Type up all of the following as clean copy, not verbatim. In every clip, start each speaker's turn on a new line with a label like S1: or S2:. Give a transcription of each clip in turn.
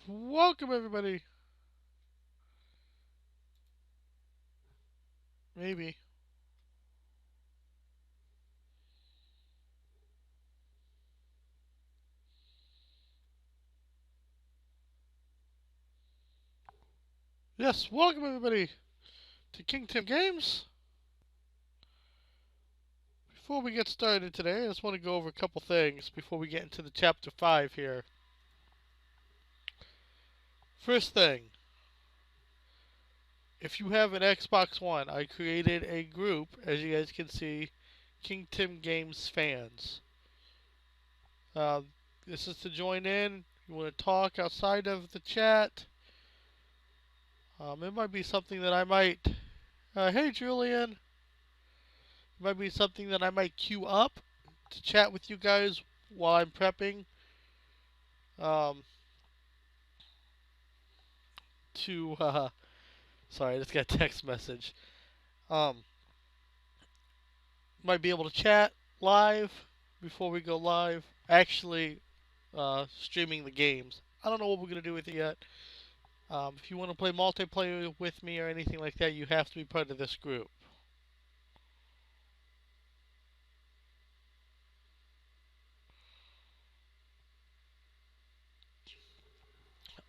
S1: Welcome, everybody. Maybe. Yes, welcome, everybody, to Games. Before we get started today, I just want to go over a couple things before we get into the chapter 5 here. First thing, if you have an Xbox One, I created a group, as you guys can see, Games fans. Uh, this is to join in. You want to talk outside of the chat. It might be something that I might. Hey, Julian. It might be something that I might queue up to chat with you guys while I'm prepping um, to. Sorry, I just got a text message. Um, might be able to chat live before we go live. Actually, streaming the games. I don't know what we're gonna do with it yet. If you want to play multiplayer with me or anything like that, you have to be part of this group.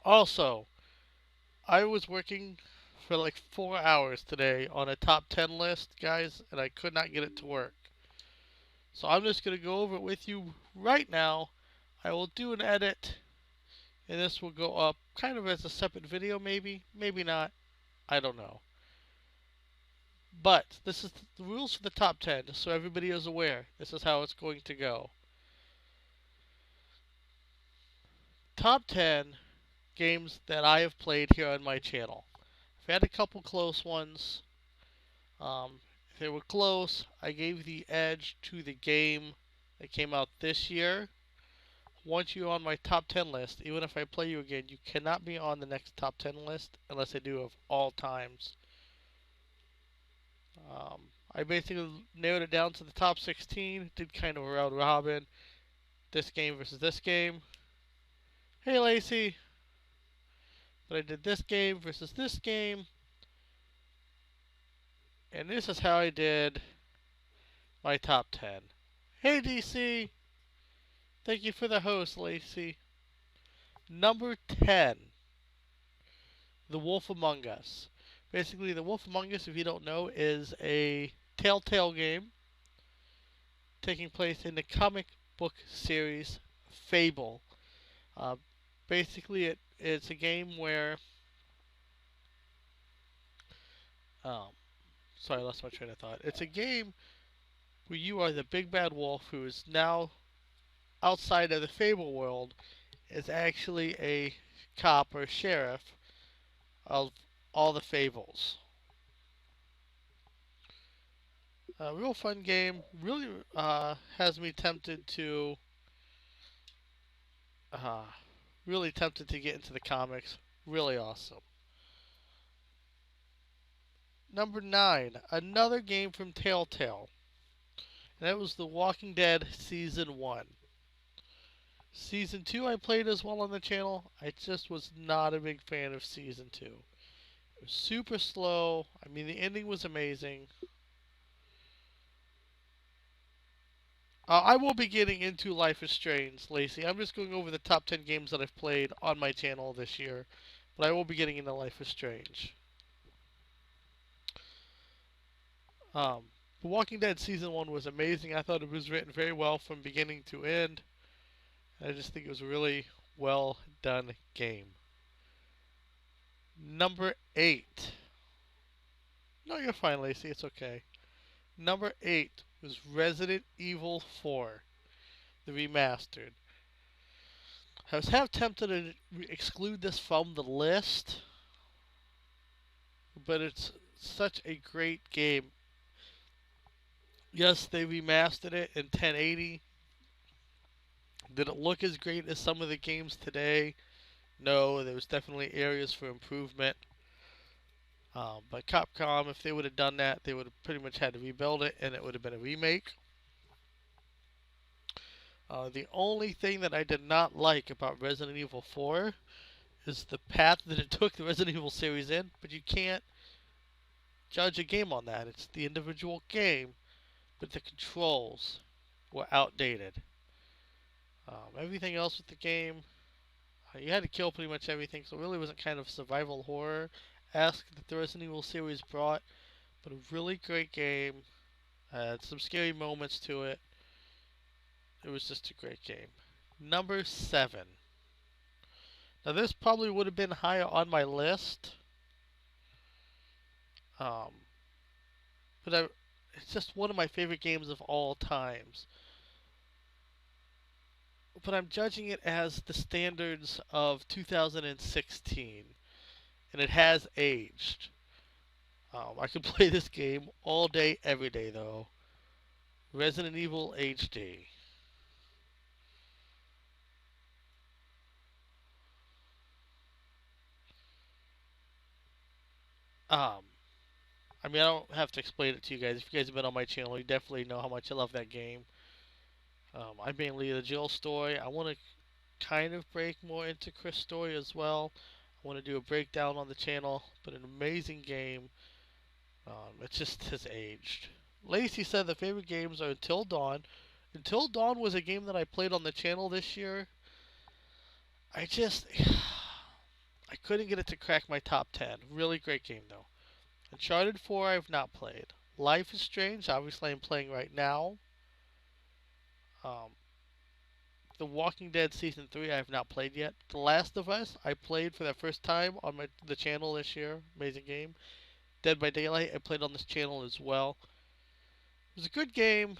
S1: Also, I was working for like 4 hours today on a top 10 list, guys, and I could not get it to work. So I'm just going to go over it with you right now. I will do an edit, and this will go up kind of as a separate video, maybe. Maybe not. I don't know. But this is the rules for the top 10, just so everybody is aware. This is how it's going to go. Top 10 games that I have played here on my channel. I've had a couple close ones. If they were close, I gave the edge to the game that came out this year. Once you're on my top 10 list, even if I play you again, you cannot be on the next top 10 list unless I do of all times. I basically narrowed it down to the top 16, did kind of a round robin. This game versus this game. Hey, Lacey. But I did this game versus this game. And this is how I did my top 10. Hey, DC. Thank you for the host, Lacey. Number 10, The Wolf Among Us. Basically, The Wolf Among Us, if you don't know, is a Telltale game taking place in the comic book series Fable. Uh, it's a game where. Um, sorry, I lost my train of thought. It's a game where you are the big bad wolf who is now outside of the Fable world, is actually a cop or sheriff of all the Fables. A real fun game. Really has me tempted to. Uh, really tempted to get into the comics. Really awesome. Number 9, another game from Telltale. And that was The Walking Dead Season 1. Season 2 I played as well on the channel. I just was not a big fan of Season 2. It was super slow. I mean, the ending was amazing. I will be getting into Life is Strange, Lacey. I'm just going over the top 10 games that I've played on my channel this year. But I will be getting into Life is Strange. The Walking Dead Season 1 was amazing. I thought it was written very well from beginning to end. I just think it was a really well done game. Number 8. No, you're fine, Lacey. It's okay. Number 8 was Resident Evil 4, the remastered. I was half tempted to exclude this from the list, but it's such a great game. Yes, they remastered it in 1080. Did it look as great as some of the games today? No, there was definitely areas for improvement. But Capcom, if they would have done that, they would have pretty much had to rebuild it, and it would have been a remake. The only thing that I did not like about Resident Evil 4 is the path that it took the Resident Evil series in, but you can't judge a game on that. It's the individual game, but the controls were outdated. Everything else with the game, you had to kill pretty much everything, so it really wasn't kind of survival horror-esque that the Resident Evil series brought, but a really great game. Had some scary moments to it. It was just a great game. Number 7. Now this probably would have been higher on my list, um, it's just one of my favorite games of all times. But I'm judging it as the standards of 2016, and it has aged. I could play this game all day, every day, though. Resident Evil HD. Um, I mean, I don't have to explain it to you guys. If you guys have been on my channel, you definitely know how much I love that game. I mainly the Jill story. I want to kind of break more into Chris' story as well. I want to do a breakdown on the channel, but an amazing game. It just has aged. Lacey said the favorite games are Until Dawn. Until Dawn was a game that I played on the channel this year. I just I couldn't get it to crack my top 10. Really great game though. Uncharted 4 I've not played. Life is Strange, obviously I'm playing right now. Um, The Walking Dead Season 3 I have not played yet. The Last of Us I played for the first time on the channel this year. Amazing game. Dead by Daylight I played on this channel as well. It was a good game.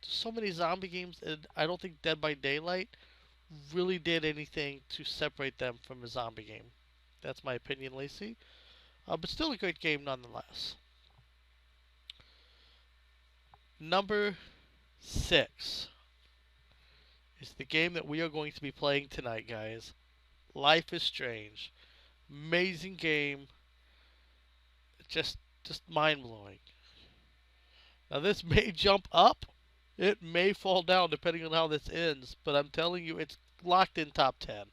S1: So many zombie games, and I don't think Dead by Daylight really did anything to separate them from a zombie game. That's my opinion, Lacey. But still a great game nonetheless. Number 6 is the game that we are going to be playing tonight, guys. Life is Strange. Amazing game. Just mind blowing. Now this may jump up. It may fall down depending on how this ends, but I'm telling you, it's locked in top 10.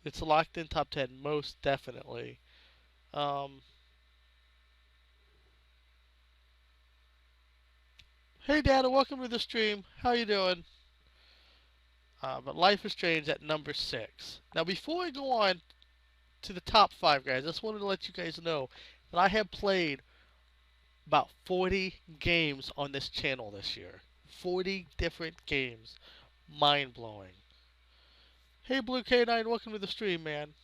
S1: It's locked in top 10, most definitely. Um, hey, Dad, welcome to the stream. How you doing? But Life is Strange at number 6. Now, before I go on to the top 5, guys, I just wanted to let you guys know that I have played about 40 games on this channel this year. 40 different games. Mind blowing. Hey, Blue K9, welcome to the stream, man.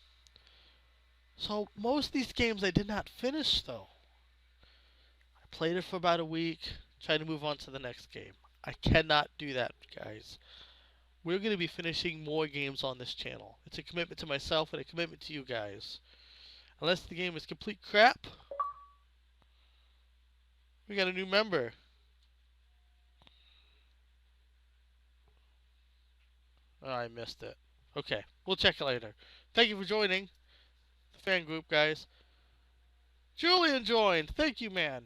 S1: So, most of these games I did not finish, though. I played it for about a week, tried to move on to the next game. I cannot do that, guys. We're going to be finishing more games on this channel. It's a commitment to myself and a commitment to you guys. Unless the game is complete crap, we got a new member. Oh, I missed it. Okay, we'll check it later. Thank you for joining the fan group, guys. Julian joined. Thank you, man.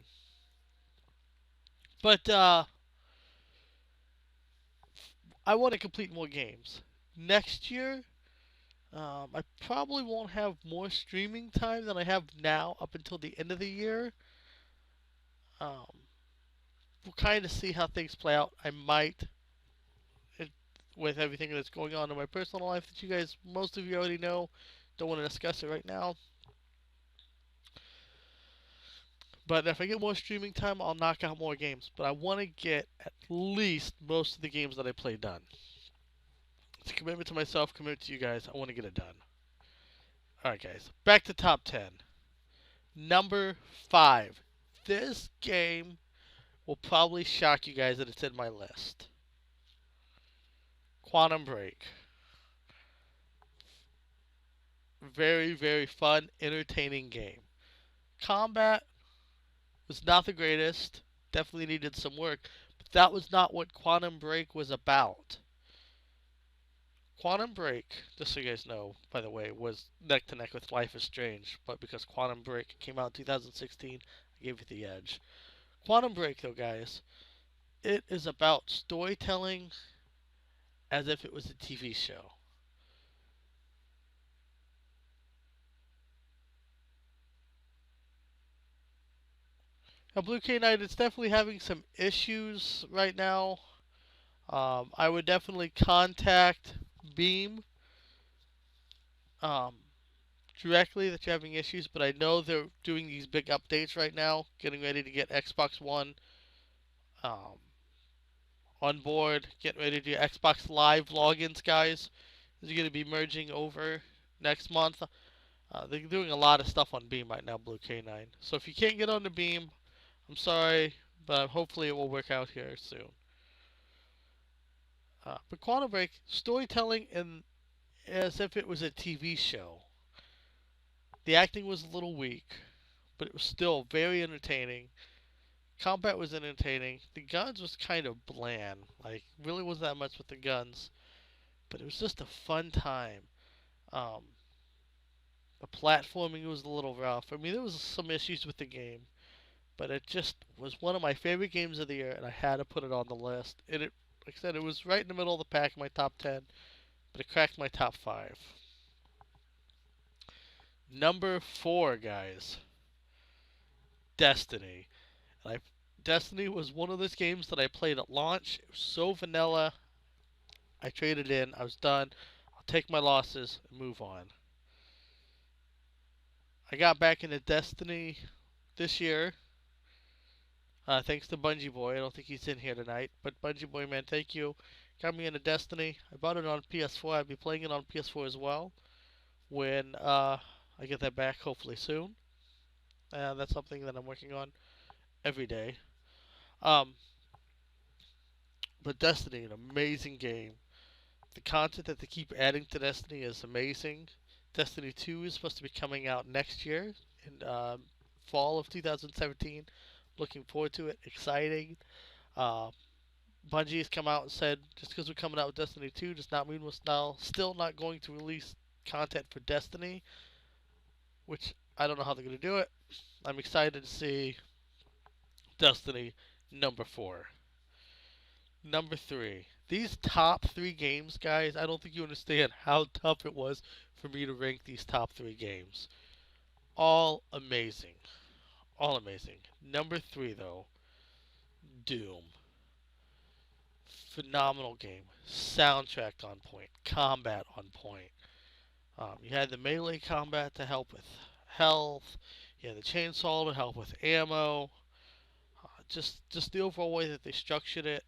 S1: But I want to complete more games. Next year, I probably won't have more streaming time than I have now up until the end of the year. Um, we'll kind of see how things play out. I might, with everything that's going on in my personal life that you guys, most of you already know, don't want to discuss it right now. But if I get more streaming time, I'll knock out more games. But I want to get at least most of the games that I play done. It's a commitment to myself, commitment to you guys. I want to get it done. Alright, guys. Back to top 10. Number 5. This game will probably shock you guys that it's in my list. Quantum Break. Very, very fun, entertaining game. Combat was not the greatest. Definitely needed some work. But that was not what Quantum Break was about. Quantum Break, just so you guys know, by the way, was neck to neck with Life is Strange. But because Quantum Break came out in 2016, I gave it the edge. Quantum Break, though, guys, it is about storytelling as if it was a TV show. Blue K9, it's definitely having some issues right now. I would definitely contact Beam um, directly that you're having issues, but I know they're doing these big updates right now, getting ready to get Xbox One um, on board, getting ready to do Xbox Live logins, guys. Is going to be merging over next month. They're doing a lot of stuff on Beam right now, Blue K9. So if you can't get on the Beam, I'm sorry, but hopefully it will work out here soon. But Quantum Break, storytelling in as if it was a TV show. The acting was a little weak, but it was still very entertaining. Combat was entertaining. The guns was kind of bland. Like, really wasn't that much with the guns. But it was just a fun time. Um, the platforming was a little rough. I mean, there was some issues with the game. But it just was one of my favorite games of the year, and I had to put it on the list. And it, like I said, it was right in the middle of the pack, my top 10. But it cracked my top 5. Number 4, guys. Destiny. And Destiny was one of those games that I played at launch. It was so vanilla. I traded in. I was done. I'll take my losses and move on. I got back into Destiny this year. Thanks to Bungie Boy. I don't think he's in here tonight. But Bungie Boy, man, thank you. Got me into Destiny. I bought it on PS4. I'll be playing it on PS4 as well when I get that back, hopefully soon. That's something that I'm working on every day. Um, but Destiny, an amazing game. The content that they keep adding to Destiny is amazing. Destiny 2 is supposed to be coming out next year in fall of 2017. Looking forward to it. Exciting. Uh, Bungie has come out and said just because we're coming out with Destiny 2 does not mean we're still not going to release content for Destiny, which I don't know how they're going to do it. I'm excited to see Destiny number 4. Number 3. These top 3 games, guys, I don't think you understand how tough it was for me to rank these top 3 games. All amazing. All amazing. Number 3, though, Doom. Phenomenal game. Soundtrack on point. Combat on point. You had the melee combat to help with health. You had the chainsaw to help with ammo. Just the overall way that they structured it.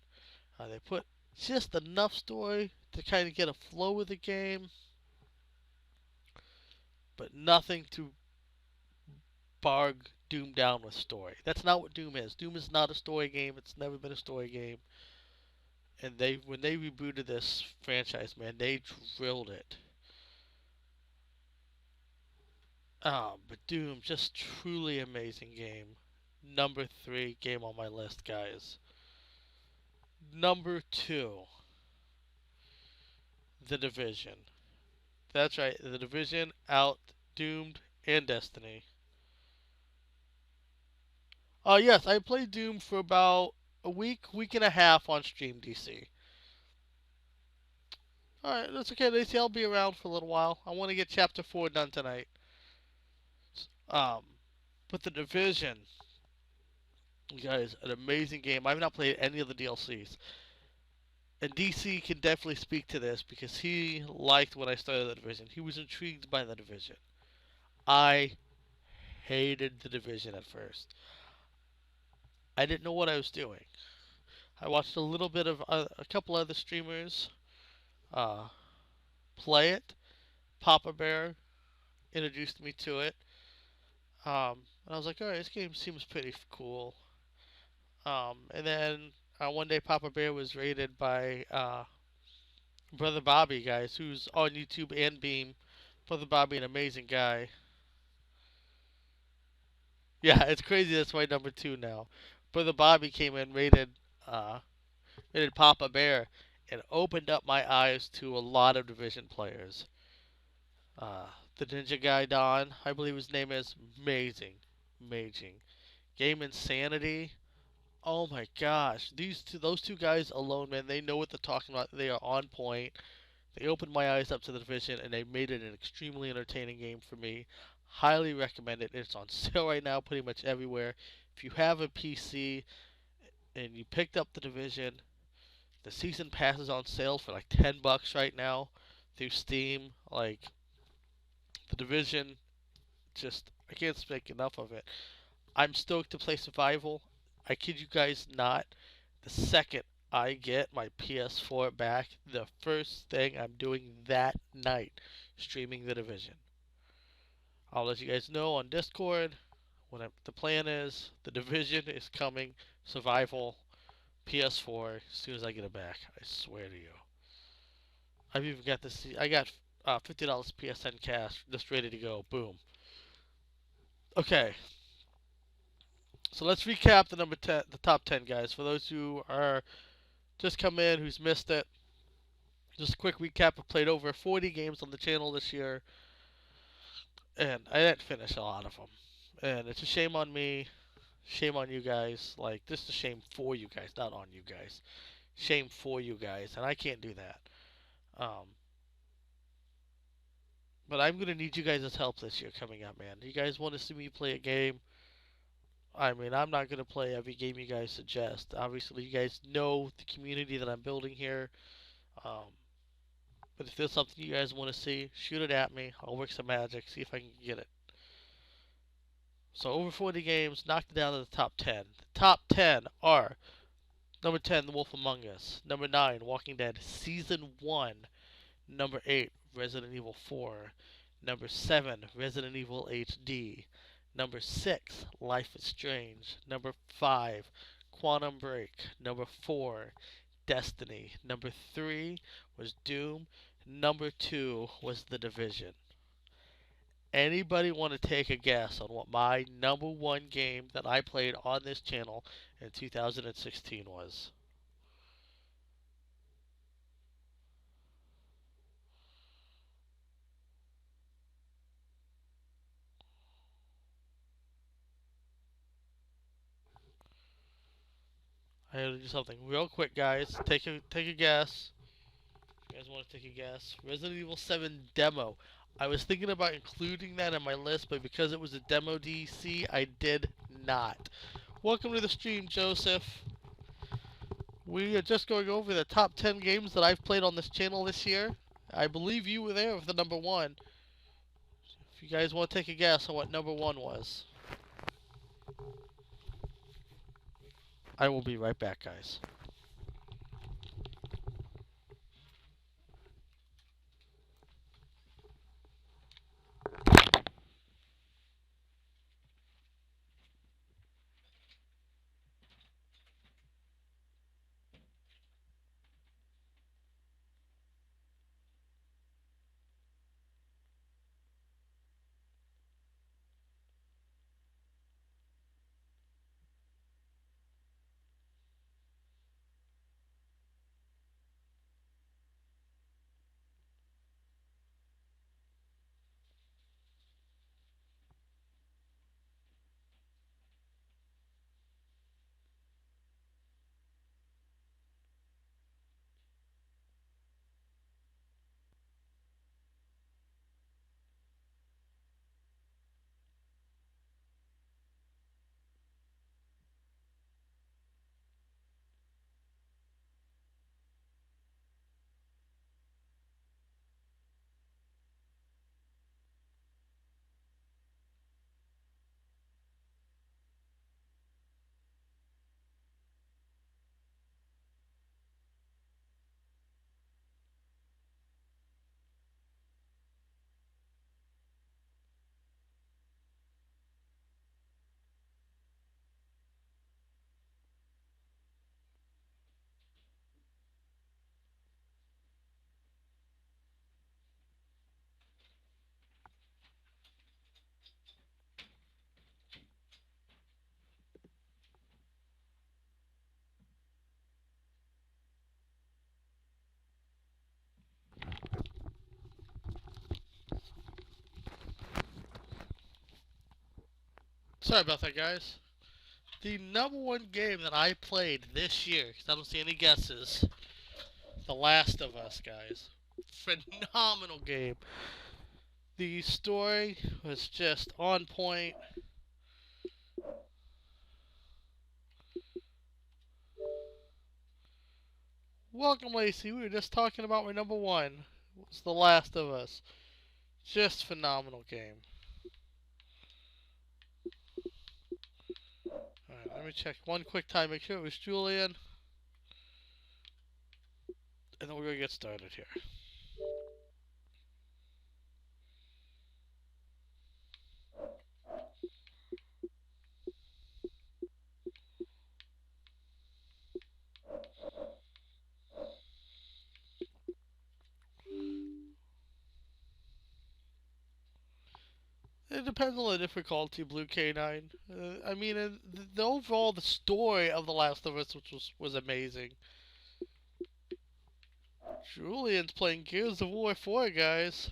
S1: They put just enough story to kind of get a flow with the game, but nothing to bog Doom down with story. That's not what Doom is. Doom is not a story game. It's never been a story game. And when they rebooted this franchise, man, they drilled it. But Doom, just truly amazing game. Number 3 game on my list, guys. Number 2, The Division. That's right, The Division out Doomed and Destiny. Yes, I played Doom for about a week and a half on stream, DC. Alright, that's okay, Lacey. I'll be around for a little while. I want to get Chapter 4 done tonight. Um, but The Division, guys, an amazing game. I've not played any of the DLCs. And DC can definitely speak to this because he liked when I started The Division. He was intrigued by The Division. I hated The Division at first. I didn't know what I was doing. I watched a little bit of a couple other streamers uh, play it. Papa Bear introduced me to it. And I was like, alright, this game seems pretty cool. And then one day Papa Bear was raided by Brother Bobby, guys, who's on YouTube and Beam. Brother Bobby, an amazing guy. Yeah, it's crazy. That's my number 2 now. Brother Bobby came in, rated Papa Bear, and opened up my eyes to a lot of Division players. The Ninja Guy Don, I believe his name is, amazing, amazing. Game Insanity. Oh my gosh, those two guys alone, man, they know what they're talking about. They are on point. They opened my eyes up to the Division, and they made it an extremely entertaining game for me. Highly recommend it. It's on sale right now, pretty much everywhere. If you have a PC and you picked up the division, the season pass is on sale for like $10 right now through Steam. Like the division, just I can't speak enough of it. I'm stoked to play survival. I kid you guys not. The second I get my PS4 back, the first thing I'm doing that night, streaming the division. I'll let you guys know on Discord the plan is. The division is coming. Survival PS4 as soon as I get it back. I swear to you. I've even got this. I got $50 PSN cash just ready to go. Boom. Okay, so let's recap the number 10, the top 10 guys. For those who are just come in, who's missed it, just a quick recap. I played over 40 games on the channel this year, and I didn't finish a lot of them. And it's a shame on me, shame on you guys. Like this is a shame for you guys, not on you guys. Shame for you guys, and I can't do that. Um, but I'm gonna need you guys' help this year coming up, man. You guys want to see me play a game? I mean, I'm not gonna play every game you guys suggest. Obviously, you guys know the community that I'm building here. Um, but if there's something you guys want to see, shoot it at me. I'll work some magic, see if I can get it. So over 40 games, knocked it down to the top 10. The top 10 are number 10, The Wolf Among Us. Number 9, Walking Dead Season 1. Number 8, Resident Evil 4. Number 7, Resident Evil HD. Number 6, Life is Strange. Number 5, Quantum Break. Number 4, Destiny. Number 3 was Doom. Number 2 was The Division. Anybody want to take a guess on what my number one game that I played on this channel in 2016 was? I gotta do something real quick, guys. Take a guess. You guys want to take a guess? Resident Evil 7 demo. I was thinking about including that in my list, but because it was a demo DC, I did not. Welcome to the stream, Joseph. We are just going over the top 10 games that I've played on this channel this year. I believe you were there with the number one. If you guys want to take a guess on what number one was, I will be right back, guys. Sorry about that, guys. The number one game that I played this year, because I don't see any guesses, The Last of Us, guys. Phenomenal game. The story was just on point. Welcome, Lacey. We were just talking about my number one. It's The Last of Us. Just phenomenal game. Alright, let me check one quick time. Make sure it was Julian. And then we're going to get started here. It depends on the difficulty, Blue K9. I mean, the overall the story of The Last of Us, which was amazing. Julian's playing Gears of War 4, guys.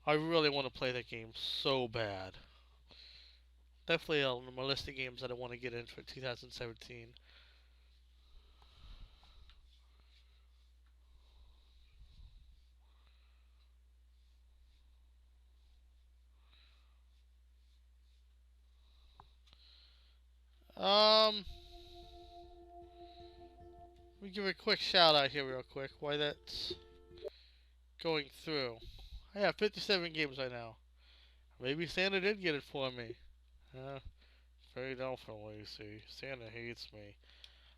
S1: I really want to play that game so bad. Definitely on my list of games that I want to get in for 2017. Let me give a quick shout out here real quick why that's going through. I have 57 games right now. Maybe Santa did get it for me. Very doubtful, you see. Santa hates me.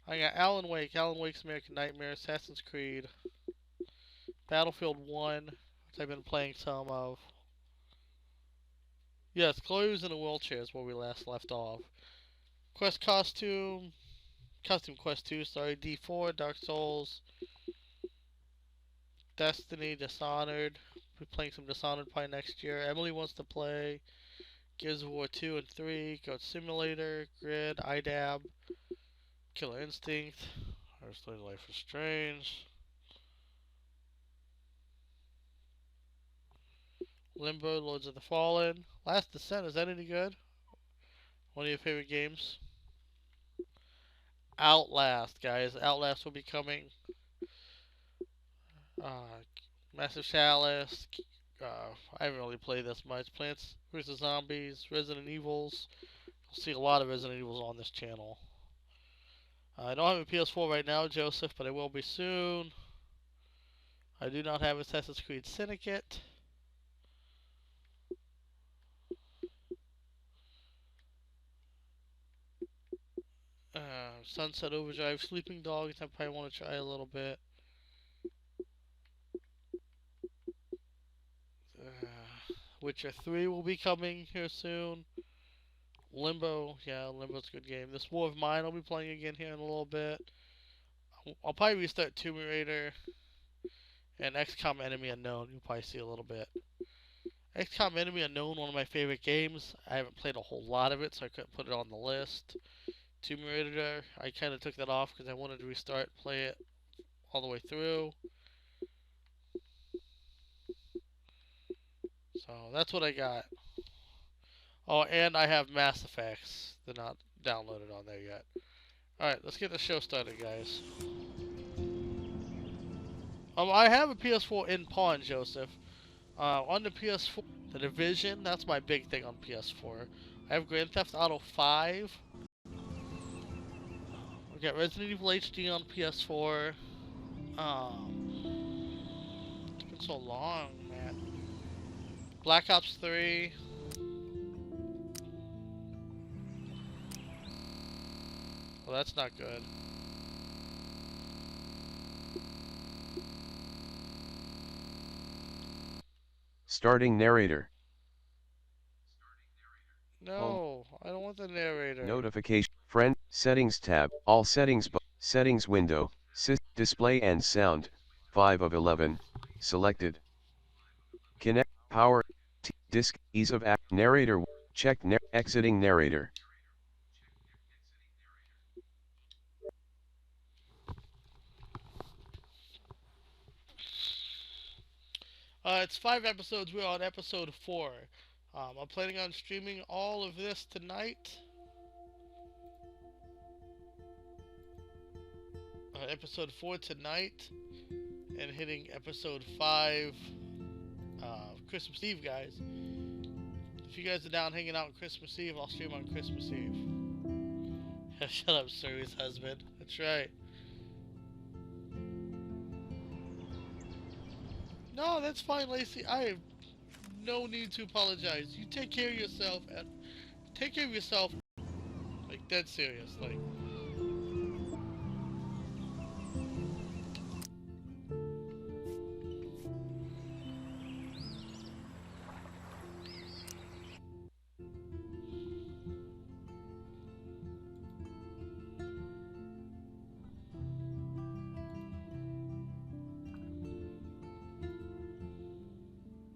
S1: I got Alan Wake, Alan Wake's American Nightmare, Assassin's Creed, Battlefield 1, which I've been playing some of. Yes, Chloe was in a wheelchair is where we last left off. Costume Quest 2, sorry, D4, Dark Souls, Destiny, Dishonored. We're playing some Dishonored probably next year. Emily wants to play Gears of War 2 and 3, Goat Simulator, Grid, IDAB, Killer Instinct, Hearthstone Life is Strange, Limbo, Lords of the Fallen. Last Descent, is that any good? One of your favorite games? Outlast, guys. Outlast will be coming. Uh, Massive Chalice. I haven't really played this much. Plants vs. Zombies, Resident Evils. You'll see a lot of Resident Evils on this channel. I don't have a PS4 right now, Joseph, but I will be soon. I do not have Assassin's Creed Syndicate. Sunset Overdrive, Sleeping Dogs, I probably want to try a little bit. Witcher 3 will be coming here soon. Limbo, yeah, Limbo's a good game. This War of Mine I'll be playing again here in a little bit. I'll probably restart Tomb Raider and XCOM Enemy Unknown. You'll probably see a little bit. XCOM Enemy Unknown, one of my favorite games. I haven't played a whole lot of it, so I couldn't put it on the list. Tomb Raider, I kind of took that off because I wanted to restart, play it all the way through. So that's what I got. Oh, and I have Mass Effects. They're not downloaded on there yet. Alright, let's get the show started, guys. I have a PS4 in pawn, Joseph. On the PS4, The Division, that's my big thing on PS4. I have Grand Theft Auto 5. We got Resident Evil HD on PS4. It's been so long, man. Black Ops 3. Well, that's not good.
S2: Starting narrator.
S1: No, I don't want the narrator.
S2: Notification. Friend. Settings tab. All settings. Settings window. Display and sound. 5 of 11. Selected. Connect. Power. Disk. Ease of act. Narrator. Check. Exiting narrator.
S1: It's 5 episodes. We're on episode 4. I'm planning on streaming all of this tonight. Episode 4 tonight. And hitting episode 5 Christmas Eve, guys. If you guys are down hanging out on Christmas Eve, I'll stream on Christmas Eve. Shut up, Suri's husband. That's right. No, that's fine, Lacey. I have no need to apologize. You take care of yourself. Take care of yourself. Like, dead serious. Like,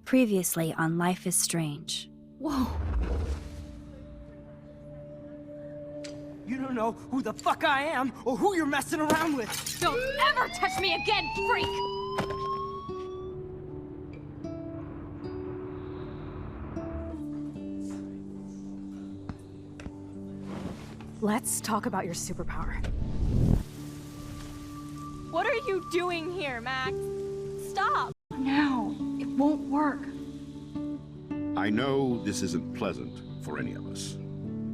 S3: Previously on Life is Strange.
S4: Whoa! You don't know who the fuck I am or who you're messing around with!
S5: Don't ever touch me again, freak!
S6: Let's talk about your superpower.
S5: What are you doing here, Max? Stop!
S6: Now, it won't work.
S7: I know this isn't pleasant for any of us.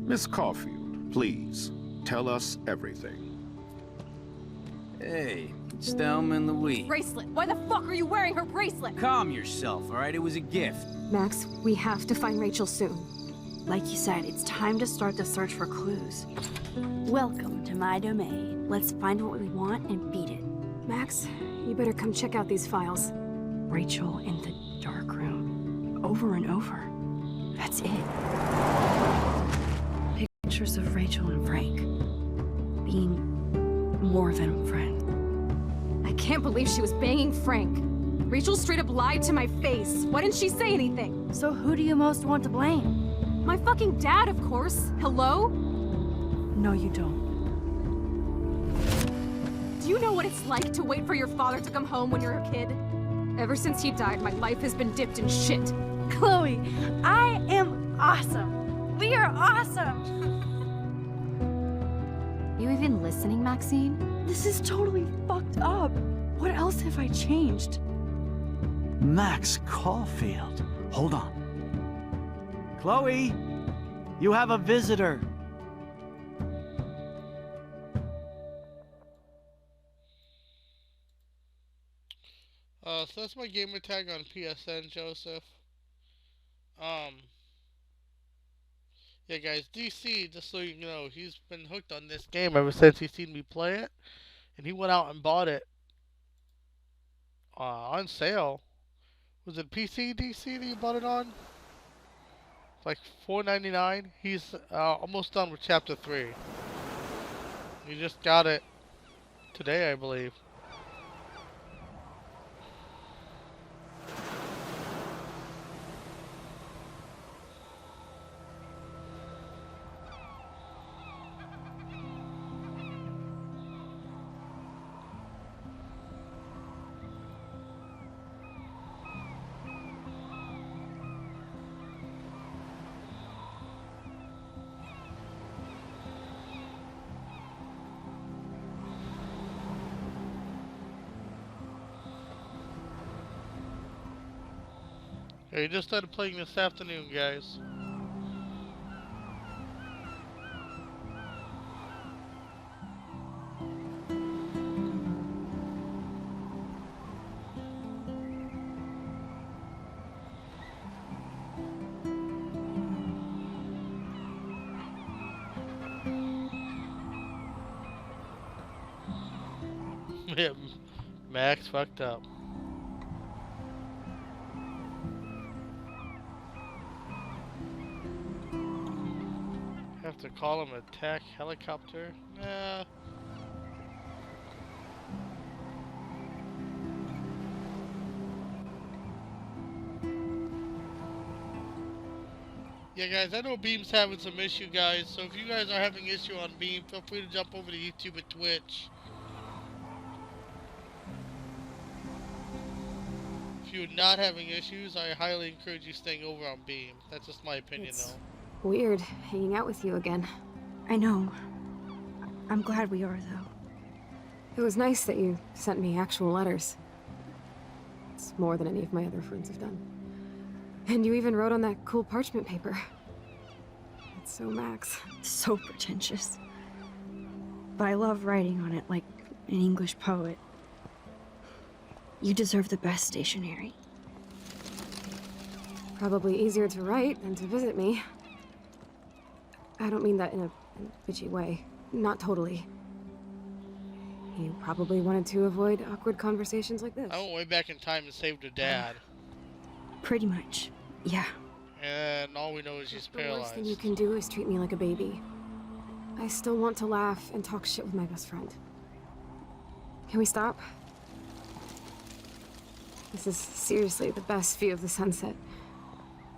S7: Miss Caulfield, please, tell us everything.
S8: Hey, it's Thelma and Louise.
S5: Bracelet! Why the fuck are you wearing her bracelet?
S8: Calm yourself, alright? It was a gift.
S6: Max, we have to find Rachel soon.
S3: Like you said, it's time to start the search for clues. Welcome to my domain. Let's find what we want and beat it.
S6: Max, you better come check out these files. Rachel in the dark room. Over and over. That's it.
S3: Pictures of Rachel and Frank. Being more than a friend.
S6: I can't believe she was banging Frank. Rachel straight up lied to my face. Why didn't she say anything?
S3: So who do you most want to blame?
S6: My fucking dad, of course. Hello?
S3: No, you don't.
S6: Do you know what it's like to wait for your father to come home when you're a kid? Ever since he died, my life has been dipped in shit.
S3: Chloe, I am awesome. We are awesome.
S6: You even listening, Maxine?
S3: This is totally fucked up. What else have I changed?
S9: Max Caulfield. Hold on. Chloe, you have a visitor.
S1: So that's my gamer tag on PSN, Joseph. Yeah, guys, DC, just so you know, he's been hooked on this game ever since he's seen me play it, and he went out and bought it on sale. Was it PC DC that you bought it on? It's like $4.99. He's almost done with Chapter 3. He just got it today, I believe. Yeah, he just started playing this afternoon, guys. Yeah, Max fucked up. Have to call him attack helicopter? Nah. Yeah, guys, I know Beam's having some issue, guys. So if you guys are having issue on Beam, feel free to jump over to YouTube and Twitch. If you're not having issues, I highly encourage you staying over on Beam. That's just my opinion, though.
S6: Weird hanging out with you again.
S3: I know. I'm glad we are, though.
S6: It was nice that you sent me actual letters. It's more than any of my other friends have done. And you even wrote on that cool parchment paper. It's so Max.
S3: So pretentious. But I love writing on it like an English poet. You deserve the best stationery.
S6: Probably easier to write than to visit me. I don't mean that in a bitchy way. Not totally. You probably wanted to avoid awkward conversations like this.
S1: I went way back in time and saved her dad.
S3: Pretty much, yeah.
S1: And all we know is she's
S6: The worst thing you
S1: paralyzed.
S6: can do is treat me like a baby. I still want to laugh and talk shit with my best friend. Can we stop? This is seriously the best view of the sunset.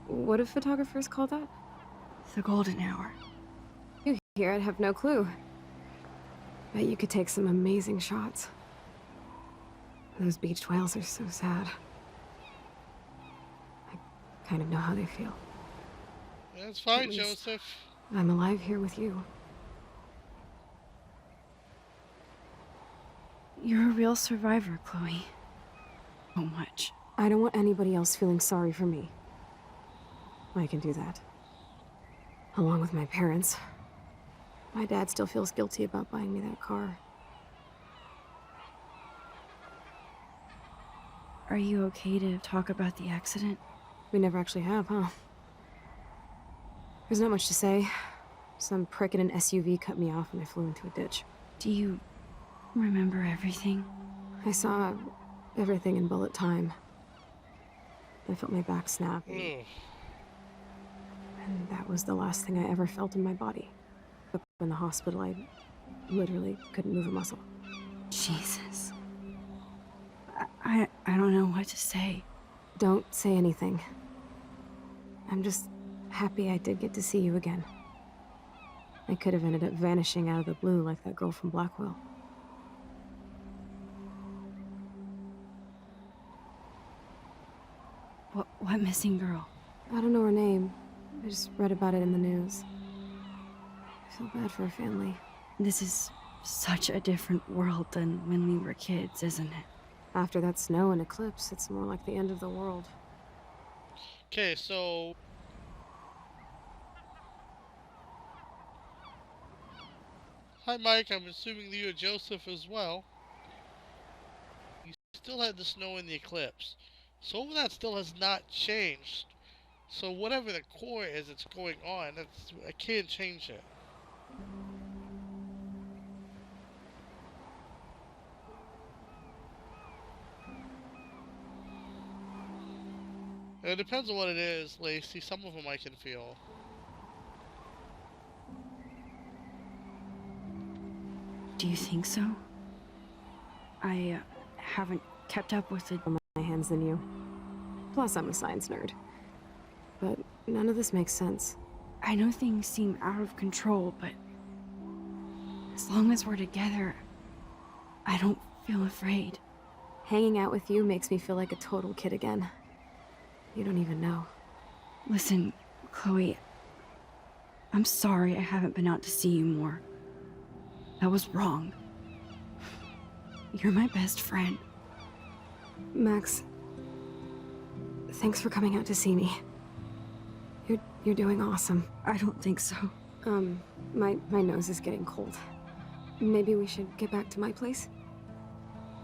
S6: What do photographers call that?
S3: The golden hour.
S6: You here, I'd have no clue. Bet you could take some amazing shots. Those beached whales are so sad. I kind of know how they feel.
S1: That's fine,
S6: At least
S1: Joseph.
S6: I'm alive here with you.
S3: You're a real survivor, Chloe. So much.
S6: I don't want anybody else feeling sorry for me. I can do that. Along with my parents. My dad still feels guilty about buying me that car.
S3: Are you okay to talk about the accident?
S6: We never actually have, huh? There's not much to say. Some prick in an SUV cut me off and I flew into a ditch.
S3: Do you remember everything?
S6: I saw everything in bullet time. I felt my back snap.
S1: Ugh.
S6: And that was the last thing I ever felt in my body. Up in the hospital, I literally couldn't move a muscle.
S3: Jesus. I don't know what to say.
S6: Don't say anything. I'm just happy I did get to see you again. I could have ended up vanishing out of the blue like that girl from Blackwell.
S3: What missing girl?
S6: I don't know her name. I just read about it in the news. I feel bad for her family.
S3: This is such a different world than when we were kids, isn't it?
S6: After that snow and eclipse, it's more like the end of the world.
S1: Okay, so... Hi, Mike. I'm assuming that you're Joseph as well. You still had the snow and the eclipse. So that still has not changed. So whatever the core is that's going on, I can't change it. It depends on what it is, Lacey. Some of them I can feel.
S3: Do you think so? I haven't kept up with it.
S6: More my hands than you. Plus, I'm a science nerd. But none of this makes sense.
S3: I know things seem out of control, but as long as we're together, I don't feel afraid.
S6: Hanging out with you makes me feel like a total kid again. You don't even know.
S3: Listen, Chloe, I'm sorry I haven't been out to see you more. That was wrong. You're my best friend.
S6: Max, thanks for coming out to see me. You're doing awesome.
S3: I don't think so.
S6: My nose is getting cold. Maybe we should get back to my place?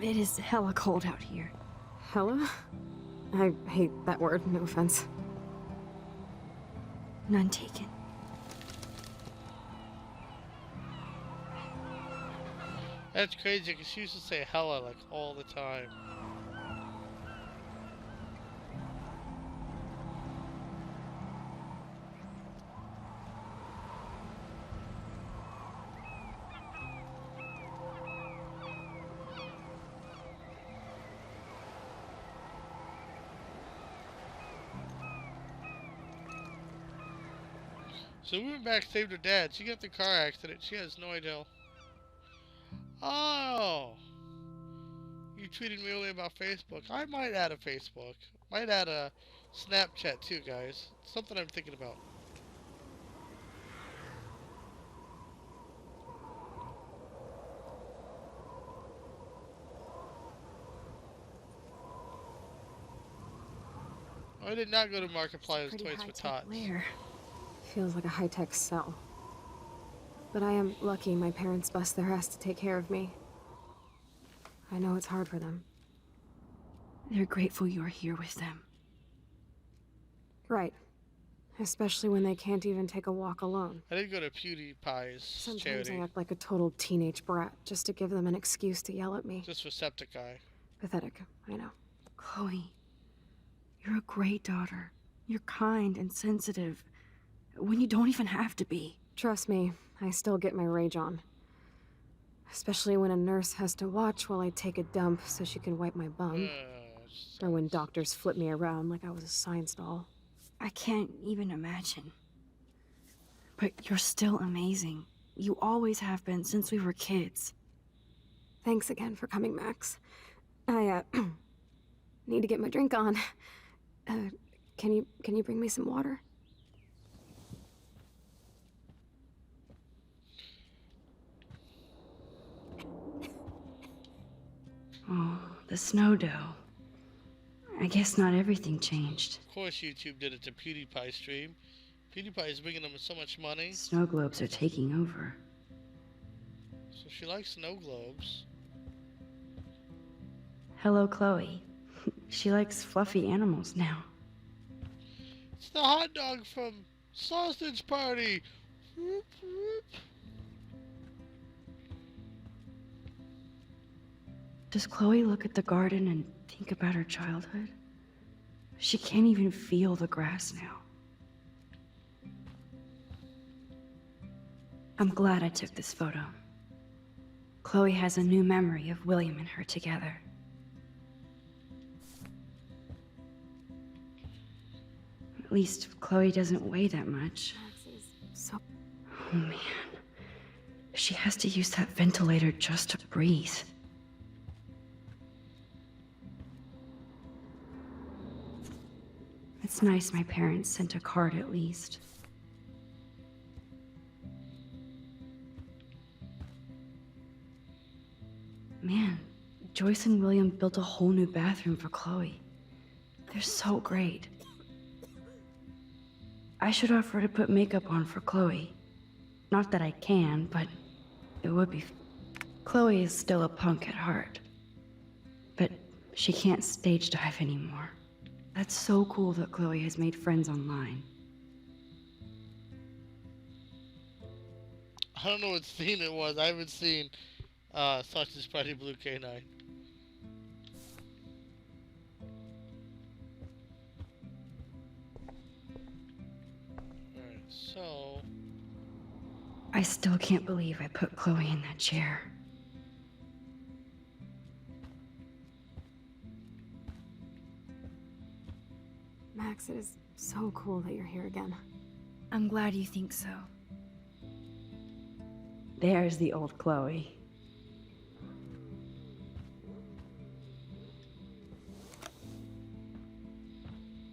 S3: It is hella cold out here.
S6: Hella? I hate that word, no offense.
S3: None taken.
S1: That's crazy, because she used to say hella like all the time. So we went back, saved her dad. She got the car accident. She has no idea. Oh! You tweeted me earlier about Facebook. I might add a Facebook. Might add a Snapchat too, guys. Something I'm thinking about. I did not go to Markiplier's Toys for Tots.
S3: Lair.
S6: Feels like a high-tech cell. But I am lucky my parents bust their ass to take care of me. I know it's hard for them.
S3: They're grateful you're here with them.
S6: Right. Especially when they can't even take a walk alone.
S1: I did go to PewDiePie's
S6: Sometimes
S1: charity.
S6: I act like a total teenage brat just to give them an excuse to yell at me.
S1: Just for Septiceye.
S6: Pathetic, I know.
S3: Chloe, you're a great daughter. You're kind and sensitive when you don't even have to be.
S6: Trust me, I still get my rage on. Especially when a nurse has to watch while I take a dump so she can wipe my bum. Or when doctors flip me around like I was a science doll.
S3: I can't even imagine. But you're still amazing. You always have been since we were kids.
S6: Thanks again for coming, Max. I, need to get my drink on. Can you bring me some water?
S3: Oh, the snow dough. I guess not everything changed.
S1: Of course YouTube did it to PewDiePie stream. PewDiePie is bringing them so much money.
S3: Snow globes are taking over.
S1: So she likes snow globes.
S3: Hello, Chloe. She likes fluffy animals now.
S1: It's the hot dog from Sausage Party. Whoop, whoop.
S3: Does Chloe look at the garden and think about her childhood? She can't even feel the grass now. I'm glad I took this photo. Chloe has a new memory of William and her together. At least Chloe doesn't weigh that much.
S6: So...
S3: Oh man. She has to use that ventilator just to breathe. It's nice my parents sent a card at least. Man, Joyce and William built a whole new bathroom for Chloe. They're so great. I should offer to put makeup on for Chloe. Not that I can, but it would be... Chloe is still a punk at heart. But she can't stage dive anymore. That's so cool that Chloe has made friends online.
S1: I don't know what scene it was. I haven't seen Sausage Party Blue K9. Alright, so...
S3: I still can't believe I put Chloe in that chair.
S6: Max, it is so cool that you're here again.
S3: I'm glad you think so. There's the old Chloe.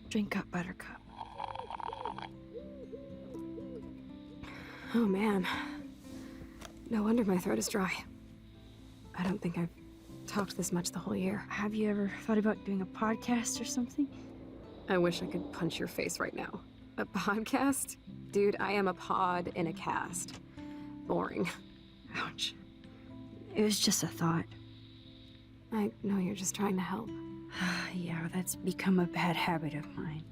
S3: Drink up, Buttercup.
S6: Oh man. No wonder my throat is dry. I don't think I've talked this much the whole year.
S3: Have you ever thought about doing a podcast or something?
S6: I wish I could punch your face right now. A podcast? Dude, I am a pod in a cast. Boring.
S3: Ouch. It was just a thought.
S6: I know you're just trying to help.
S3: Yeah, that's become a bad habit of mine.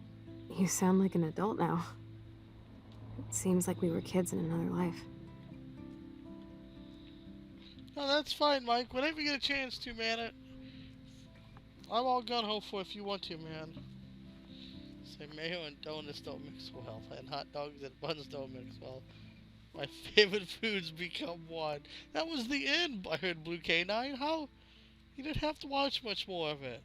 S6: You sound like an adult now. It seems like we were kids in another life.
S1: No, that's fine, Mike. Whenever you get a chance to, man. I'm all gun-ho for if you want to, man. Say mayo and donuts don't mix well, and hot dogs and buns don't mix well. My favorite foods become one. That was the end, I heard Blue K9. How? You didn't have to watch much more of it.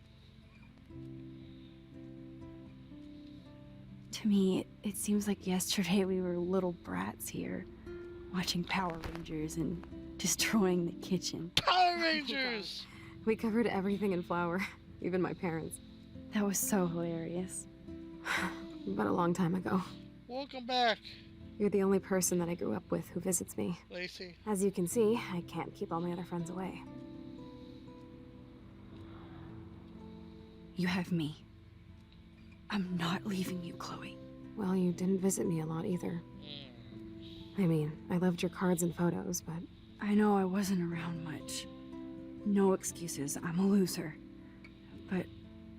S3: To me, it seems like yesterday we were little brats here, watching Power Rangers and destroying the kitchen.
S1: Power Rangers!
S6: We covered everything in flour, even my parents.
S3: That was so hilarious.
S6: But a long time ago.
S1: Welcome back,
S6: You're the only person that I grew up with who visits me.
S1: Lacey.
S6: As you can see, I can't keep all my other friends away.
S3: You have me. I'm not leaving you, Chloe.
S6: Well, you didn't visit me a lot either. I mean, I loved your cards and photos, but...
S3: I know I wasn't around much. No excuses, I'm a loser. But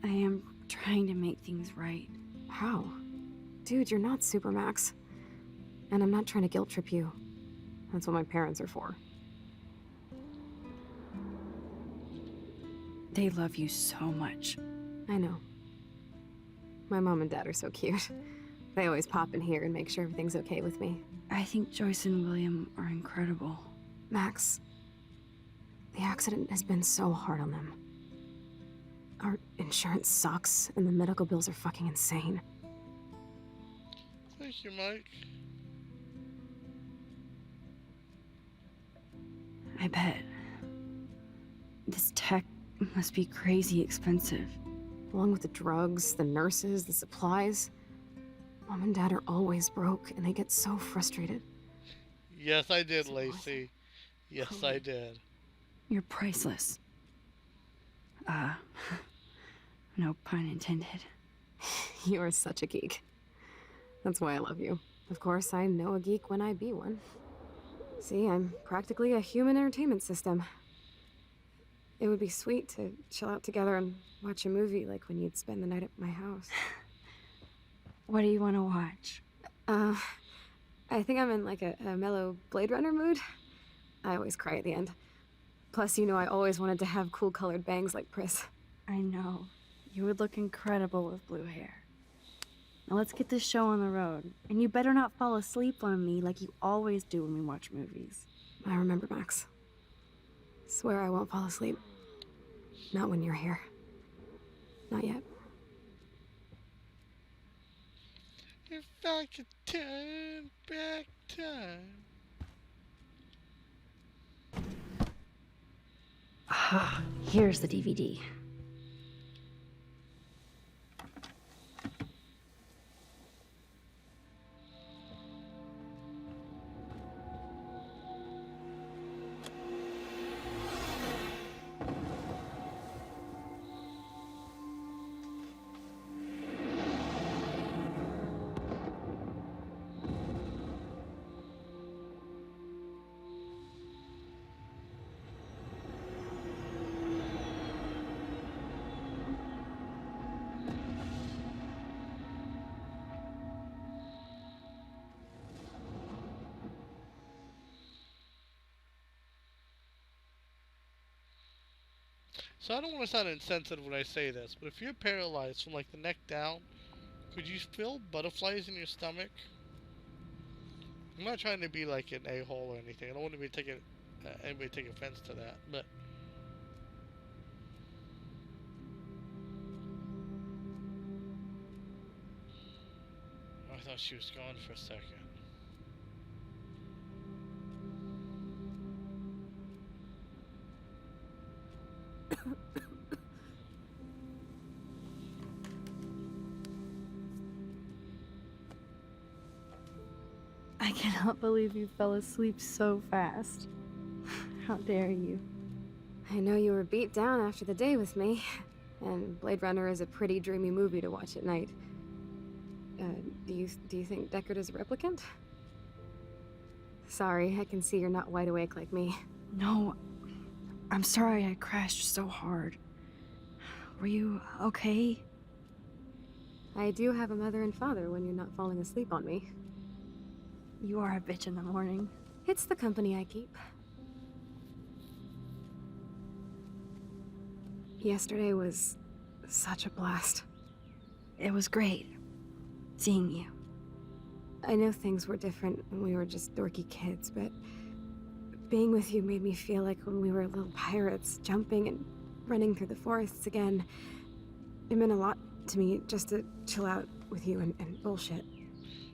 S3: I am trying to make things right.
S6: How? Dude, you're not Super Max. And I'm not trying to guilt trip you. That's what my parents are for.
S3: They love you so much.
S6: I know. My mom and dad are so cute. They always pop in here and make sure everything's okay with me.
S3: I think Joyce and William are incredible.
S6: Max, the accident has been so hard on them. Our insurance sucks, and the medical bills are fucking insane.
S1: Thank you, Mike.
S3: I bet. This tech must be crazy expensive.
S6: Along with the drugs, the nurses, the supplies. Mom and Dad are always broke, and they get so frustrated.
S1: Yes, I did, Lacey. Yes, I did.
S3: You're priceless. No pun intended.
S6: You are such a geek. That's why I love you. Of course, I know a geek when I be one. See, I'm practically a human entertainment system. It would be sweet to chill out together and watch a movie like when you'd spend the night at my house.
S3: What do you want to watch?
S6: I think I'm in like a mellow Blade Runner mood. I always cry at the end. Plus, you know I always wanted to have cool colored bangs like Pris.
S3: I know. You would look incredible with blue hair. Now let's get this show on the road. And you better not fall asleep on me like you always do when we watch movies.
S6: I remember, Max. Swear I won't fall asleep. Not when you're here. Not yet.
S1: If I could turn back time.
S3: Ah, here's the DVD.
S1: So I don't want to sound insensitive when I say this, but if you're paralyzed from like the neck down, could you feel butterflies in your stomach? I'm not trying to be like an a-hole or anything. I don't want to be taking anybody take offense to that, but I thought she was gone for a second.
S3: I cannot believe you fell asleep so fast. How dare you?
S6: I know you were beat down after the day with me, and Blade Runner is a pretty dreamy movie to watch at night. Do you think Deckard is a replicant? Sorry, I can see you're not wide awake like me.
S3: No, I'm sorry I crashed so hard. Were you okay?
S6: I do have a mother and father when you're not falling asleep on me.
S3: You are a bitch in the morning.
S6: It's the company I keep. Yesterday was such a blast.
S3: It was great seeing you.
S6: I know things were different when we were just dorky kids, but being with you made me feel like when we were little pirates, jumping and running through the forests again. It meant a lot to me just to chill out with you and bullshit.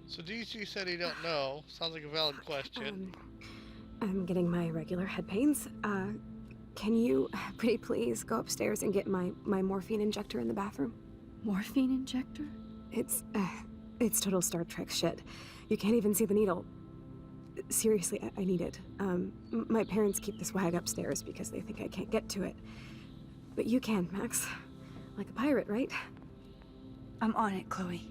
S1: So DC said he don't know. Sounds like a valid question.
S6: I'm getting my regular head pains. Can you, pretty please, go upstairs and get my morphine injector in the bathroom?
S3: Morphine injector?
S6: It's total Star Trek shit. You can't even see the needle. Seriously, I need it. My parents keep the swag upstairs because they think I can't get to it. But you can, Max. Like a pirate, right?
S3: I'm on it, Chloe.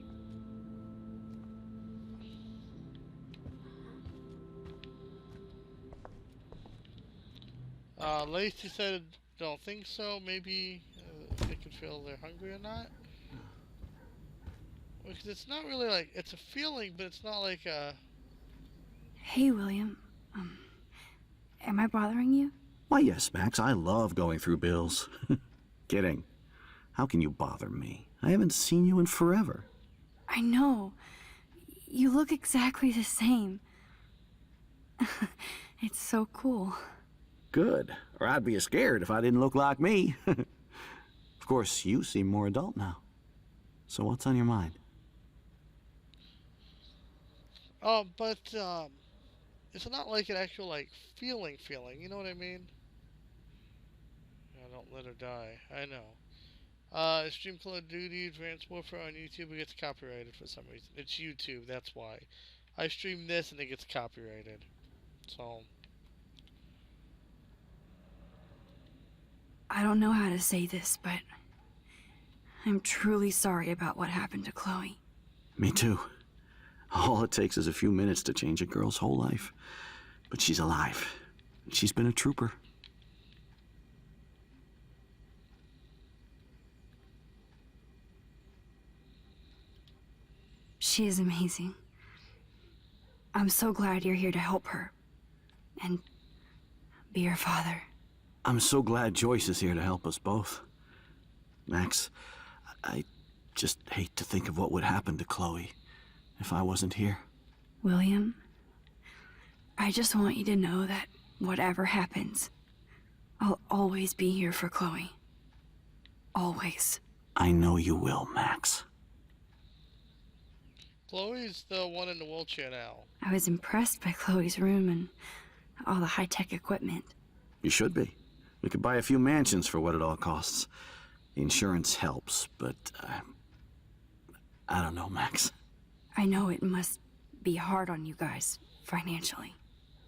S1: Lacey said, don't think so. Maybe it can feel they're hungry or not. Because it's not really like, it's a feeling, but it's not like a...
S3: Hey, William. Am I bothering you?
S9: Why, yes, Max. I love going through bills. Kidding. How can you bother me? I haven't seen you in forever.
S3: I know. You look exactly the same. It's so cool.
S9: Good. Or I'd be scared if I didn't look like me. Of course, you seem more adult now. So what's on your mind?
S1: But, it's not like an actual, like, feeling, you know what I mean? Don't let her die, I know. Stream Call of Duty Advanced Warfare on YouTube, it gets copyrighted for some reason. It's YouTube, that's why. I stream this and it gets copyrighted. So...
S3: I don't know how to say this, but I'm truly sorry about what happened to Chloe.
S9: Me too. All it takes is a few minutes to change a girl's whole life. But she's alive. She's been a trooper.
S3: She is amazing. I'm so glad you're here to help her. And be her father.
S9: I'm so glad Joyce is here to help us both. Max, I just hate to think of what would happen to Chloe if I wasn't here.
S3: William, I just want you to know that whatever happens, I'll always be here for Chloe. Always.
S9: I know you will, Max.
S1: Chloe's the one in the wheelchair now.
S3: I was impressed by Chloe's room and all the high-tech equipment.
S9: You should be. We could buy a few mansions for what it all costs. The insurance helps, but I don't know, Max.
S3: I know it must be hard on you guys, financially.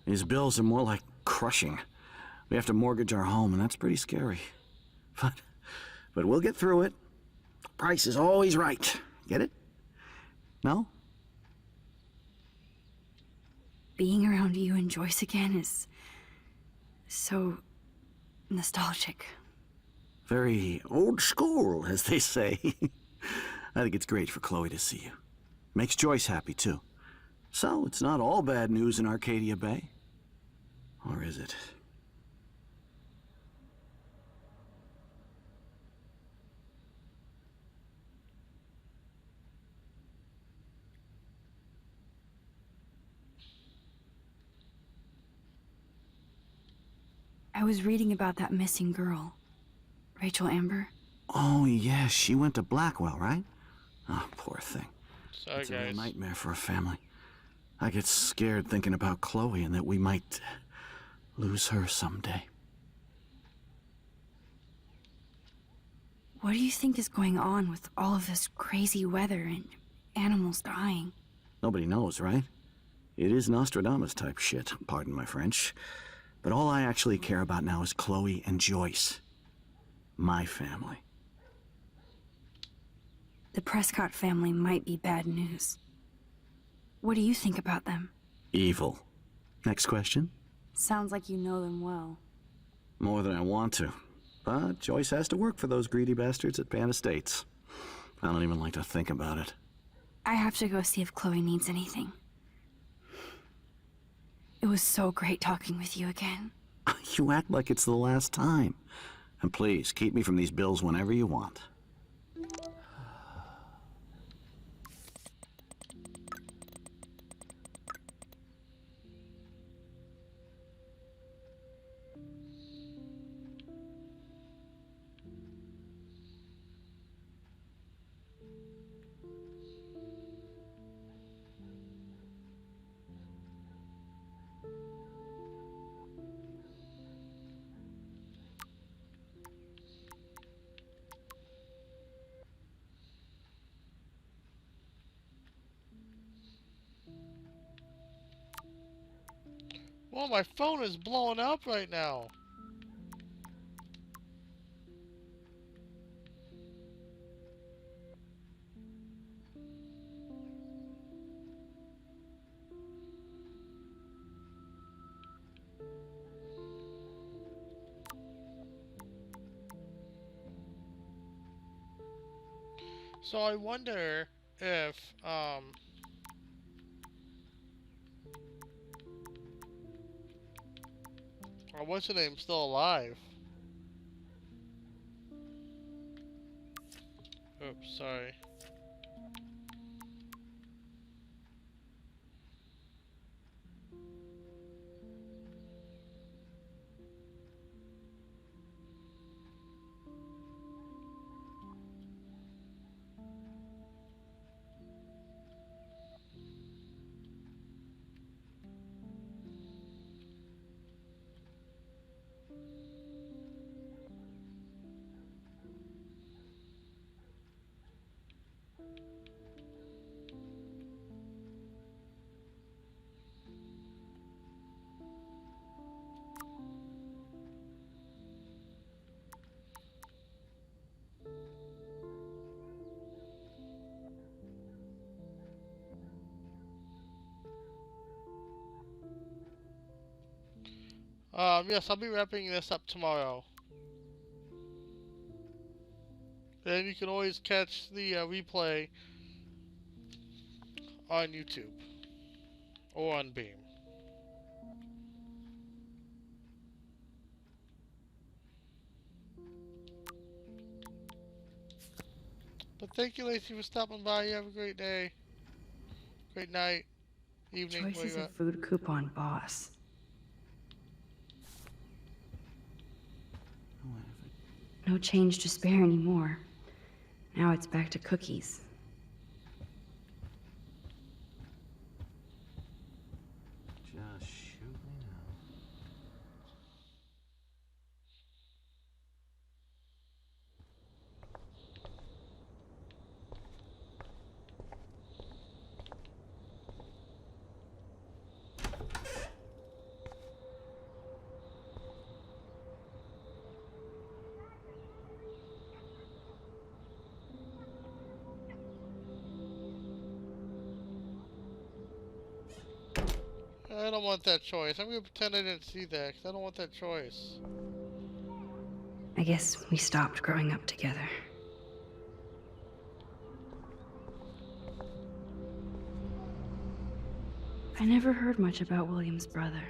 S9: These bills are more like crushing. We have to mortgage our home, and that's pretty scary. But we'll get through it. The price is always right. Get it? No?
S3: Being around you and Joyce again is so nostalgic.
S9: Very old school, as they say. I think it's great for Chloe to see you. Makes Joyce happy, too. So, it's not all bad news in Arcadia Bay. Or is it?
S3: I was reading about that missing girl, Rachel Amber.
S9: Oh, yeah, she went to Blackwell, right? Oh, poor thing.
S1: Sorry,
S9: It's a
S1: guys.
S9: real nightmare for a family. I get scared thinking about Chloe and that we might lose her someday.
S3: What do you think is going on with all of this crazy weather and animals dying?
S9: Nobody knows, right? It is Nostradamus type shit, pardon my French. But all I actually care about now is Chloe and Joyce. My family.
S3: The Prescott family might be bad news. What do you think about them?
S9: Evil. Next question?
S3: Sounds like you know them well.
S9: More than I want to. But Joyce has to work for those greedy bastards at Pan Estates. I don't even like to think about it.
S3: I have to go see if Chloe needs anything. It was so great talking with you again.
S9: You act like it's the last time. And please, keep me from these bills whenever you want.
S1: Well, my phone is blowing up right now. So I wonder if what's her name still alive? Oops, sorry. Yes, I'll be wrapping this up tomorrow. And you can always catch the replay on YouTube or on Beam. But thank you, Lacey, for stopping by. You have a great day, great night, evening,
S3: Joyce
S1: where
S3: is
S1: you
S3: a
S1: at.
S3: food coupon boss. No change to spare anymore. Now it's back to cookies.
S9: Just shoot me now.
S1: I don't want that choice. I'm gonna pretend I didn't see that, 'cause I don't want that choice.
S3: I guess we stopped growing up together. I never heard much about William's brother.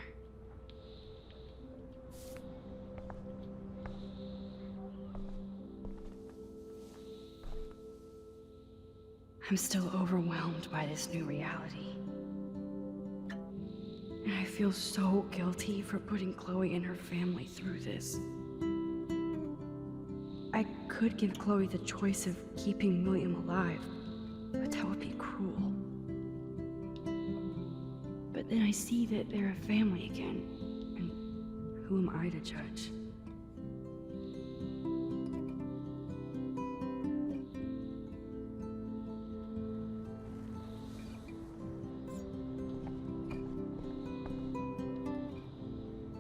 S3: I'm still overwhelmed by this new reality. And I feel so guilty for putting Chloe and her family through this. I could give Chloe the choice of keeping William alive, but that would be cruel. But then I see that they're a family again, and who am I to judge?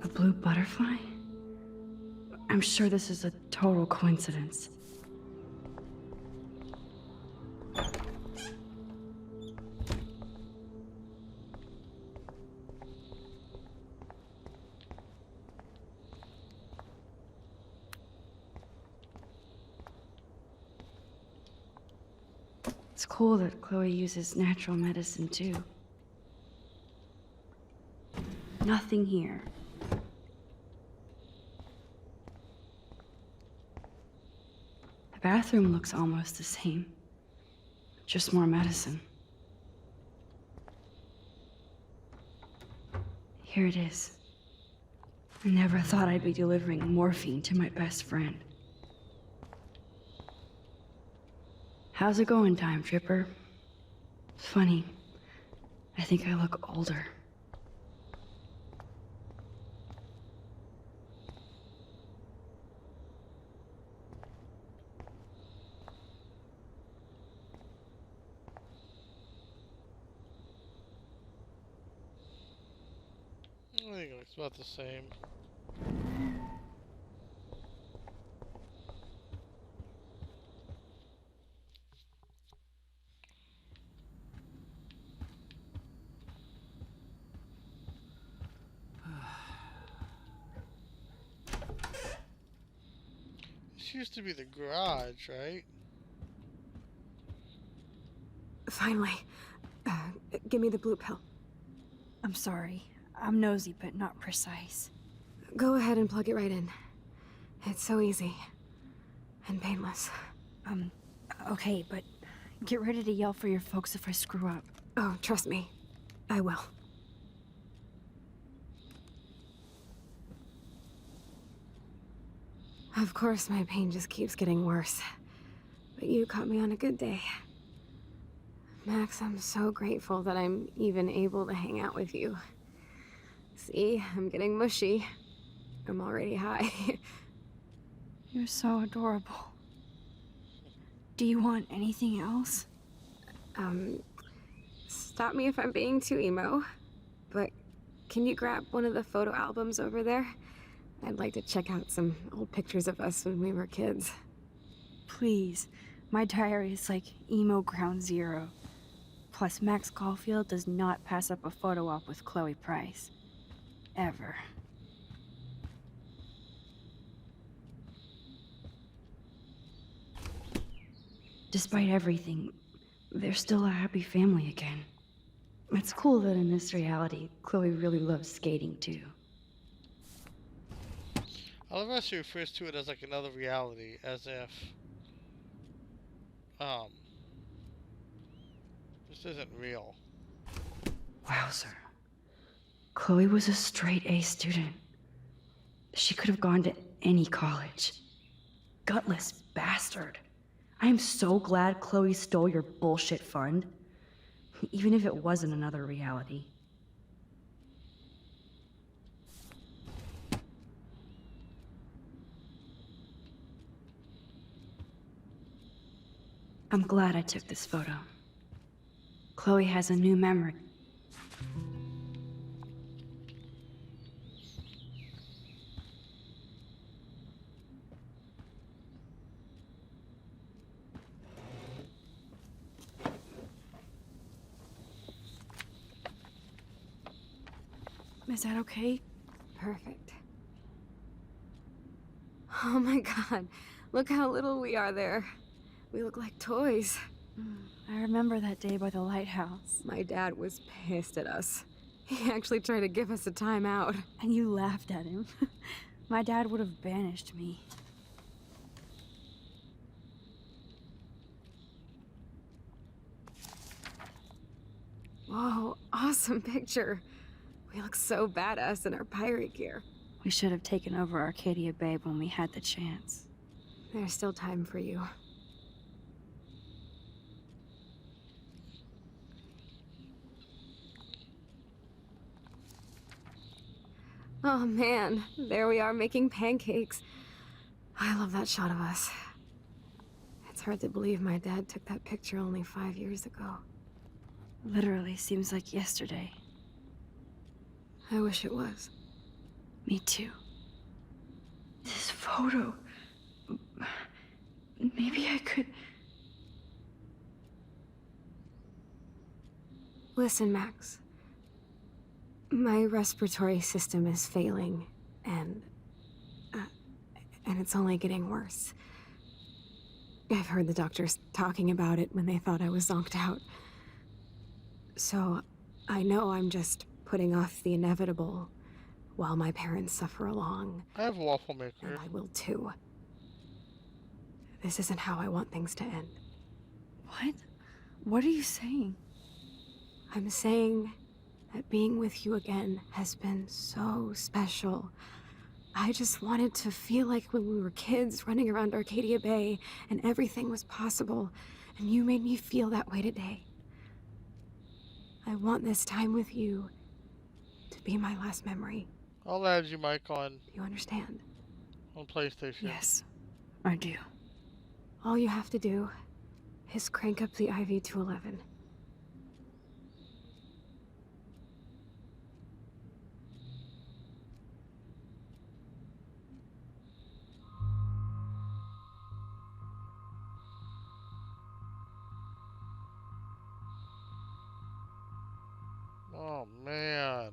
S3: A blue butterfly? I'm sure this is a total coincidence. It's cool that Chloe uses natural medicine too. Nothing here. The bathroom looks almost the same. Just more medicine. Here it is. I never thought I'd be delivering morphine to my best friend. How's it going, Time Tripper? It's funny. I think I look older.
S1: I think it looks about the same. This used to be the garage, right?
S6: Finally. Give me the blue pill.
S3: I'm sorry. I'm nosy, but not precise.
S6: Go ahead and plug it right in. It's so easy. And painless.
S3: Okay, but get ready to yell for your folks if I screw up.
S6: Oh, trust me. I will. Of course, my pain just keeps getting worse. But you caught me on a good day. Max, I'm so grateful that I'm even able to hang out with you. See, I'm getting mushy. I'm already high.
S3: You're so adorable. Do you want anything else?
S6: Stop me if I'm being too emo, but can you grab one of the photo albums over there? I'd like to check out some old pictures of us when we were kids.
S3: Please. My diary is like emo ground zero. Plus, Max Caulfield does not pass up a photo op with Chloe Price. Ever. Despite everything, they're still a happy family again. It's cool that in this reality, Chloe really loves skating too.
S1: I love how she refers to it as like another reality, as if this isn't real.
S3: Wowzer. Chloe was a straight A student. She could have gone to any college. Gutless bastard. I am so glad Chloe stole your bullshit fund. Even if it wasn't another reality. I'm glad I took this photo. Chloe has a new memory. Is that okay?
S6: Perfect. Oh my god, look how little we are there. We look like toys.
S3: I remember that day by the lighthouse.
S6: My dad was pissed at us. He actually tried to give us a timeout.
S3: And you laughed at him. My dad would have banished me.
S6: Whoa, awesome picture. We look so badass in our pirate gear.
S3: We should have taken over Arcadia Bay when we had the chance.
S6: There's still time for you. Oh man, there we are making pancakes. I love that shot of us. It's hard to believe my dad took that picture only 5 years ago.
S3: Literally seems like yesterday.
S6: I wish it was.
S3: Me too. This photo... Maybe I could...
S6: Listen, Max. My respiratory system is failing, and it's only getting worse. I've heard the doctors talking about it when they thought I was zonked out. So, I know I'm just putting off the inevitable while my parents suffer along.
S1: I have a waffle maker.
S6: And I will too. This isn't how I want things to end.
S3: What? What are you saying?
S6: I'm saying that being with you again has been so special. I just wanted to feel like when we were kids running around Arcadia Bay and everything was possible, and you made me feel that way today. I want this time with you to be my last memory.
S1: I'll add you, Mike, on
S6: You understand?
S1: PlayStation.
S3: Yes, I do.
S6: All you have to do is crank up the IV to 11.
S1: Oh man.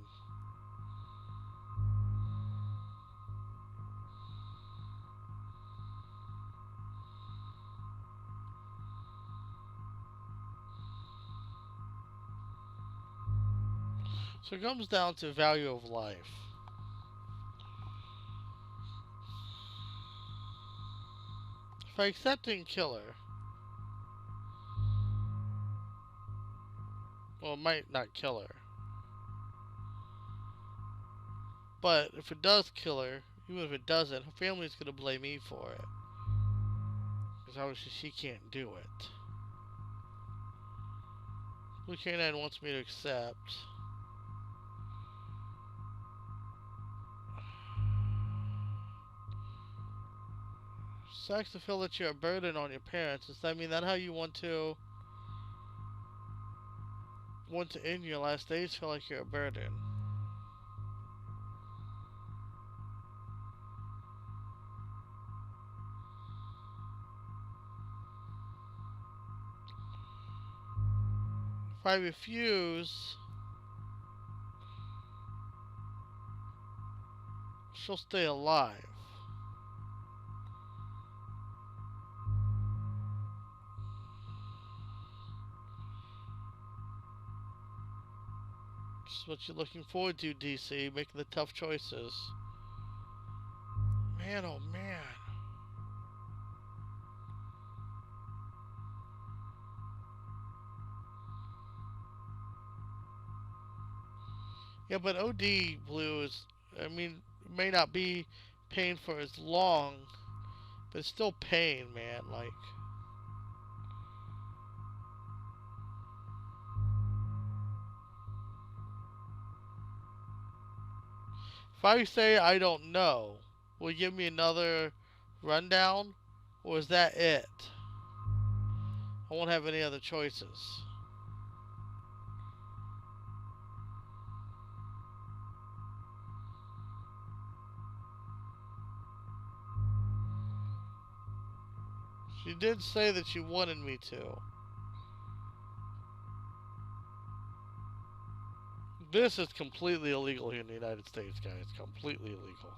S1: So it comes down to value of life. If I accept and kill her, well, it might not kill her. But if it does kill her, even if it doesn't, her family's gonna blame me for it. Because obviously she can't do it. Blue Canine wants me to accept. Sucks to feel that you're a burden on your parents. Does that mean that how you want to end your last days? Feel like you're a burden? If I refuse, she'll stay alive. This is what you're looking forward to, DC, making the tough choices. Man, oh man. Yeah, but OD Blue is, I mean, it may not be pain for as long, but it's still pain, man. Like, if I say I don't know, will you give me another rundown? Or is that it? I won't have any other choices. She did say that she wanted me to. This is completely illegal here in the United States, guys. Completely illegal.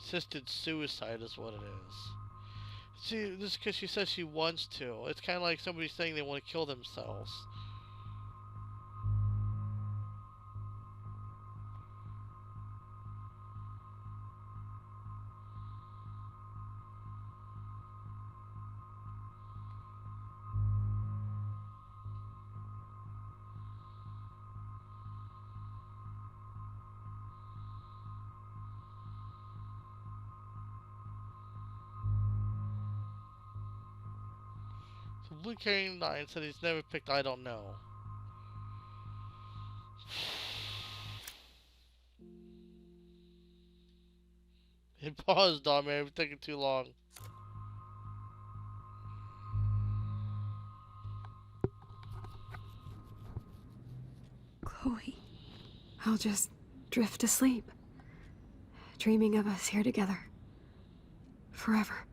S1: Assisted suicide is what it is. See, this is because she says she wants to. It's kind of like somebody saying they want to kill themselves. So Blue Canine said he's never picked I don't know. It paused on me. It was taking too long.
S6: Chloe. I'll just drift to sleep, dreaming of us here together. Forever.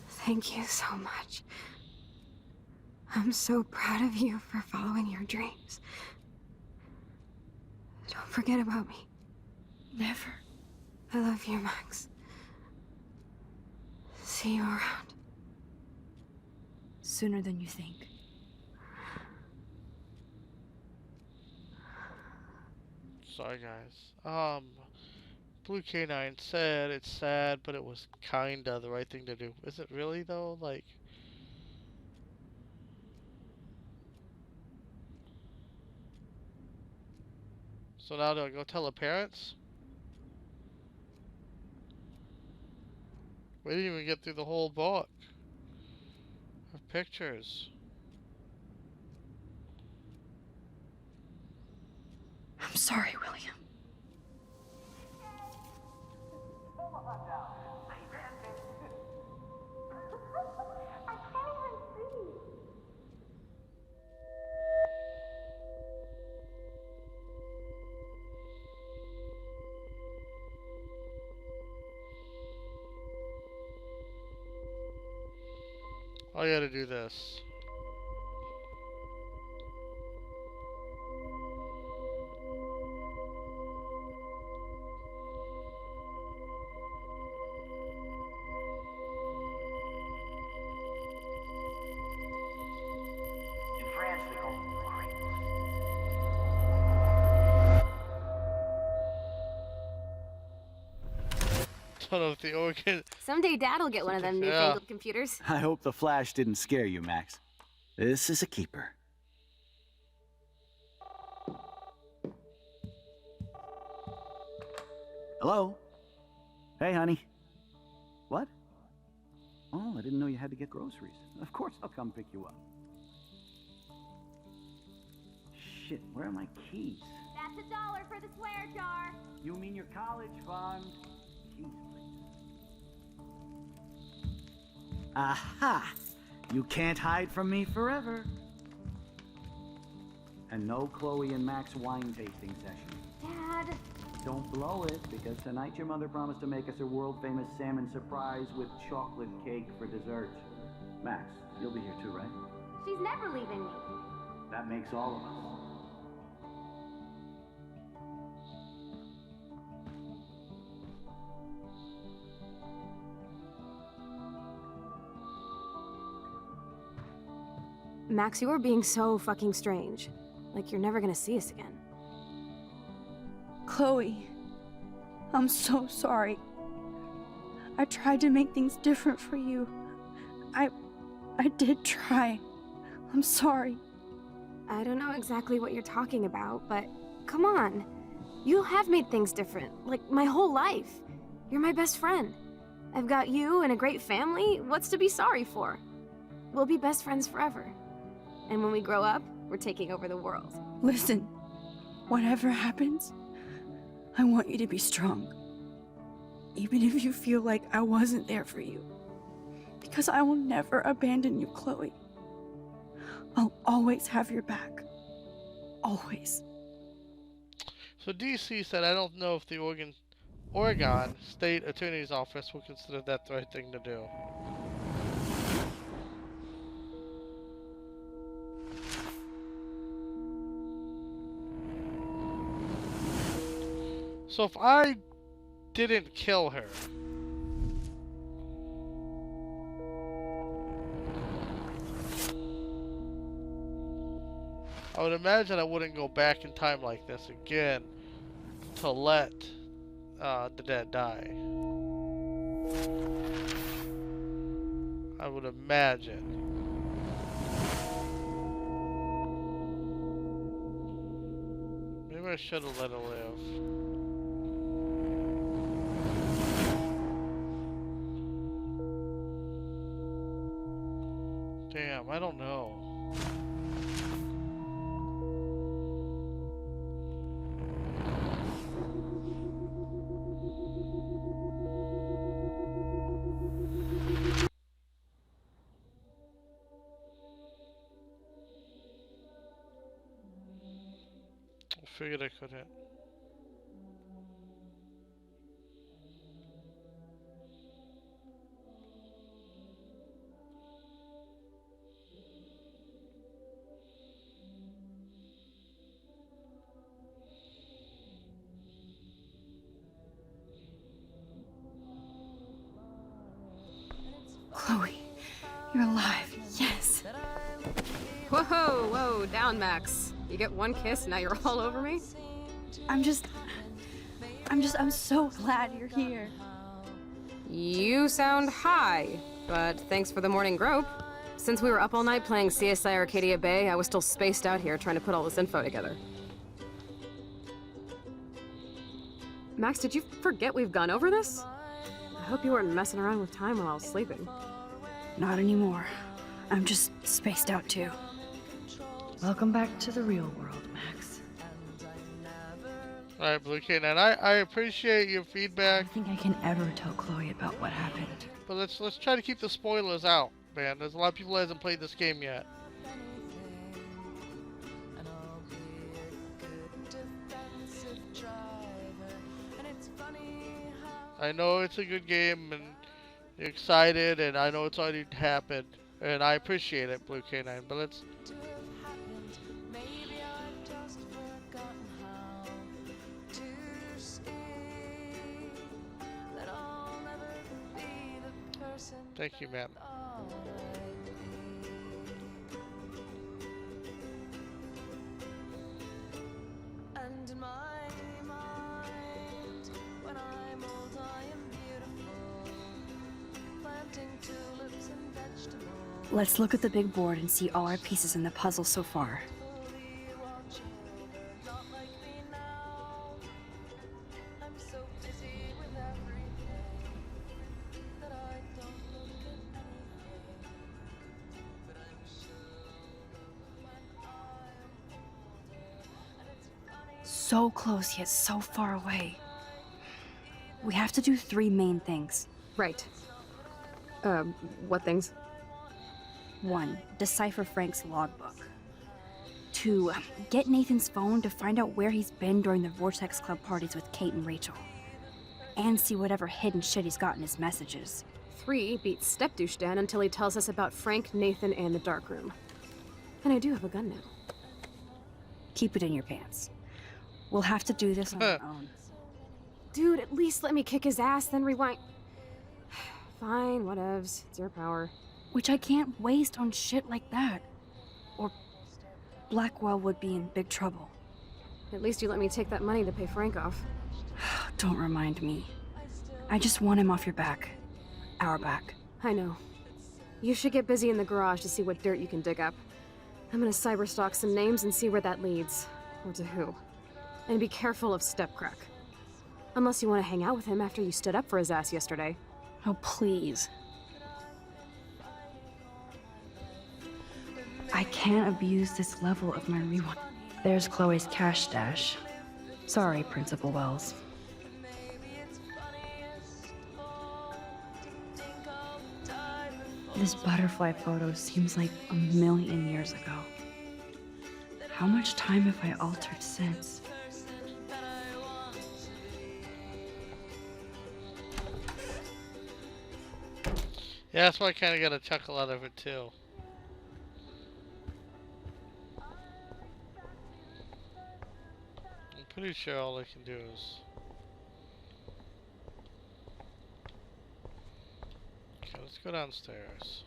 S6: Thank you so much. I'm so proud of you for following your dreams. Don't forget about me.
S3: Never.
S6: I love you, Max. See you around.
S3: Sooner than you think.
S1: Sorry, guys. Blue Canine said it's sad, but it was kinda the right thing to do. Is it really, though? Like... So now do I go tell the parents? We didn't even get through the whole book of pictures.
S3: I'm sorry, William.
S1: I gotta do this.
S9: In France, they call them creeps.
S1: Don't know if the organ.
S6: Someday Dad'll get one of them
S1: Yeah.
S6: newfangled computers.
S9: I hope the flash didn't scare you, Max. This is a keeper. Hello? Hey, honey. What? Oh, I didn't know you had to get groceries. Of course I'll come pick you up. Shit, where are my keys?
S5: That's $1 for the swear jar.
S9: You mean your college fund? Keys, please. Aha! You can't hide from me forever. And no Chloe and Max wine tasting session.
S5: Dad.
S9: Don't blow it, because tonight your mother promised to make us a world-famous salmon surprise with chocolate cake for dessert. Max, you'll be here too, right?
S5: She's never leaving me.
S9: That makes all of us.
S6: Max, you are being so fucking strange. Like you're never gonna see us again.
S3: Chloe, I'm so sorry. I tried to make things different for you. I did try. I'm sorry.
S6: I don't know exactly what you're talking about, but come on. You have made things different, like my whole life. You're my best friend. I've got you and a great family. What's to be sorry for? We'll be best friends forever. And when we grow up, we're taking over the world.
S3: Listen, whatever happens, I want you to be strong. Even if you feel like I wasn't there for you. Because I will never abandon you, Chloe. I'll always have your back. Always.
S1: So DC said, I don't know if the Oregon State Attorney's Office will consider that the right thing to do. So if I didn't kill her, I would imagine I wouldn't go back in time like this again to let the dead die. I would imagine. Maybe I should have let her live. Damn, I don't know. I figured I couldn't.
S3: Chloe, you're alive. Yes.
S6: Whoa, whoa, down, Max. You get one kiss, now you're all over me?
S3: I'm so glad you're here.
S6: You sound high, but thanks for the morning grope. Since we were up all night playing CSI Arcadia Bay, I was still spaced out here trying to put all this info together. Max, did you forget we've gone over this? I hope you weren't messing around with time while I was sleeping.
S3: Not anymore. I'm just spaced out too. Welcome back to the real world, Max.
S1: Alright, Blue Canine, I appreciate your
S3: I
S1: feedback,
S3: don't think I can ever tell Chloe about what happened.
S1: but let's try to keep the spoilers out, man. There's a lot of people that hasn't played this game yet. I know it's a good game and you're excited, and I know it's already happened, And I appreciate it, Blue K9, but it's thank you, ma'am.
S3: Let's look at the big board and see all our pieces in the puzzle so far. So close yet so far away. We have to do 3 main things.
S6: Right. What things?
S3: 1. Decipher Frank's logbook. 2. Get Nathan's phone to find out where he's been during the Vortex Club parties with Kate and Rachel. And see whatever hidden shit he's got in his messages.
S6: 3. Beat Stepdouche Dan until he tells us about Frank, Nathan, and the dark room. And I do have a gun now.
S3: Keep it in your pants. We'll have to do this on our own.
S6: Dude, at least let me kick his ass, then rewind. Fine, whatevs. It's your power.
S3: Which I can't waste on shit like that. Or Blackwell would be in big trouble.
S6: At least you let me take that money to pay Frank off.
S3: Don't remind me. I just want him off your back. Our back.
S6: I know. You should get busy in the garage to see what dirt you can dig up. I'm gonna cyberstalk some names and see where that leads. Or to who. And be careful of Stepcrack. Unless you want to hang out with him after you stood up for his ass yesterday.
S3: Oh, please. I can't abuse this level of my rewind. There's Chloe's cash stash. Sorry, Principal Wells. This butterfly photo seems like a million years ago. How much time have I altered since?
S1: Yeah, that's why I kind of got a chuckle out of it too. I'm pretty sure all I can do is. Okay, let's go downstairs.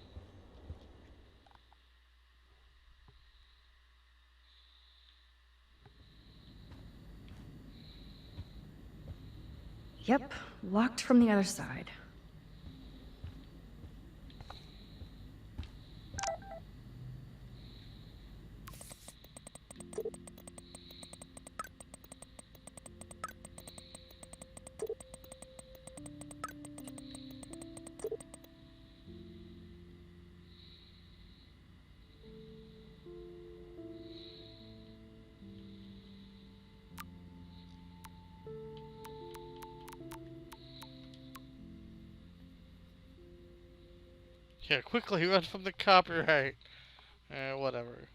S3: Yep, locked from the other side.
S1: Yeah, quickly run from the copyright. Whatever.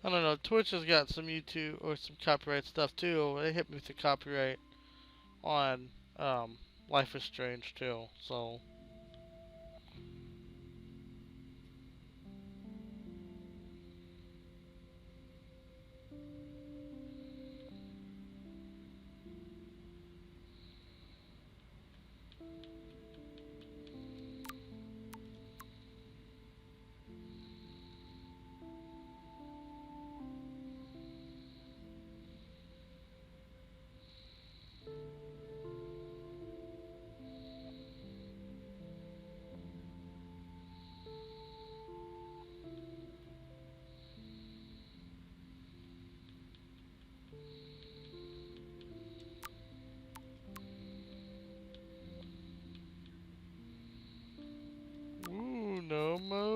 S1: I don't know, Twitch has got some YouTube or some copyright stuff too. They hit me with the copyright on Life is Strange too, so.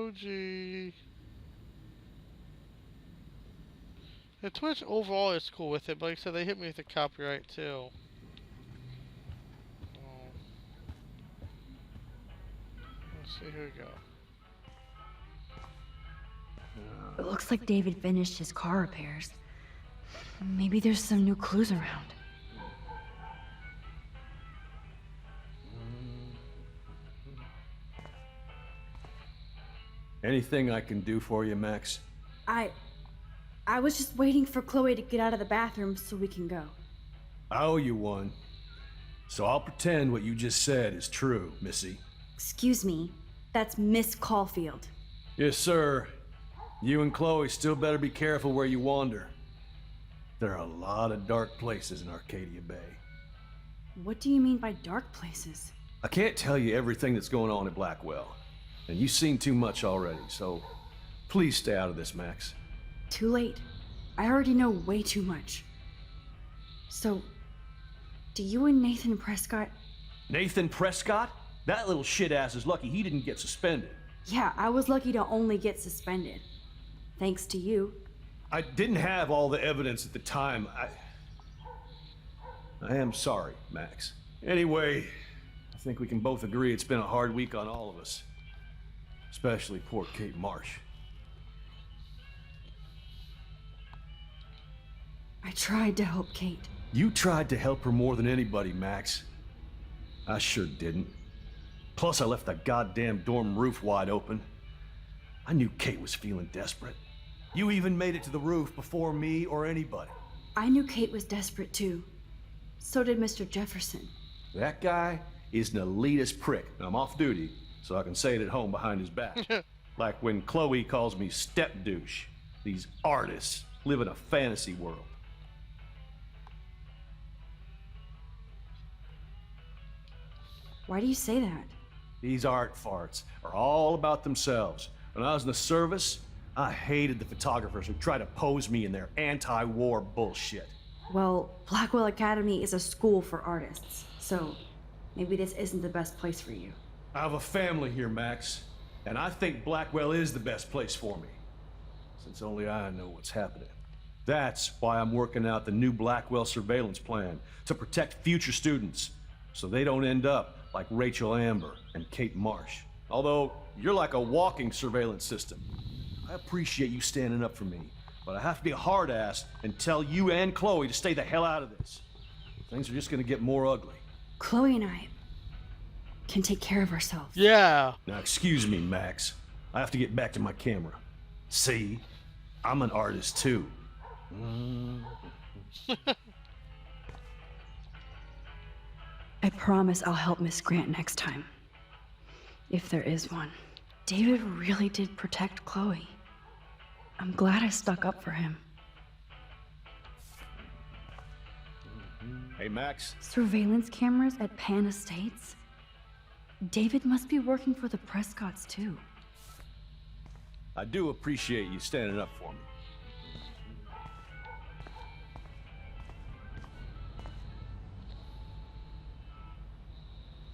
S1: OG. The Twitch overall is cool with it, but like I said, they hit me with the copyright too. Let's see, here we go.
S3: It looks like David finished his car repairs. Maybe there's some new clues around.
S10: Anything I can do for you, Max?
S3: I was just waiting for Chloe to get out of the bathroom so we can go.
S10: I owe you one. So I'll pretend what you just said is true, Missy.
S3: Excuse me, that's Miss Caulfield.
S10: Yes, sir. You and Chloe still better be careful where you wander. There are a lot of dark places in Arcadia Bay.
S3: What do you mean by dark places?
S10: I can't tell you everything that's going on at Blackwell, and you've seen too much already, so please stay out of this, Max.
S3: Too late. I already know way too much. So, do you and Nathan Prescott...
S10: Nathan Prescott? That little shit-ass is lucky he didn't get suspended.
S3: Yeah, I was lucky to only get suspended. Thanks to you.
S10: I didn't have all the evidence at the time. I am sorry, Max. Anyway, I think we can both agree it's been a hard week on all of us. Especially poor Kate Marsh.
S3: I tried to help Kate.
S10: You tried to help her more than anybody, Max. I sure didn't. Plus, I left the goddamn dorm roof wide open. I knew Kate was feeling desperate. You even made it to the roof before me or anybody.
S3: I knew Kate was desperate too. So did Mr. Jefferson.
S10: That guy is an elitist prick, and I'm off duty, so I can say it at home behind his back. Like when Chloe calls me step douche. These artists live in a fantasy world.
S3: Why do you say that?
S10: These art farts are all about themselves. When I was in the service, I hated the photographers who try to pose me in their anti-war bullshit.
S3: Well, Blackwell Academy is a school for artists, so maybe this isn't the best place for you.
S10: I have a family here, Max, and I think Blackwell is the best place for me, since only I know what's happening. That's why I'm working out the new Blackwell surveillance plan to protect future students, so they don't end up like Rachel Amber and Kate Marsh. Although, you're like a walking surveillance system. I appreciate you standing up for me, but I have to be a hard ass and tell you and Chloe to stay the hell out of this. Things are just gonna get more ugly.
S3: Chloe and I can take care of ourselves.
S1: Yeah.
S10: Now, excuse me, Max. I have to get back to my camera. See? I'm an artist, too.
S3: I promise I'll help Miss Grant next time. If there is one. David really did protect Chloe. I'm glad I stuck up for him.
S10: Hey, Max.
S3: Surveillance cameras at Pan Estates? David must be working for the Prescotts, too.
S10: I do appreciate you standing up for me.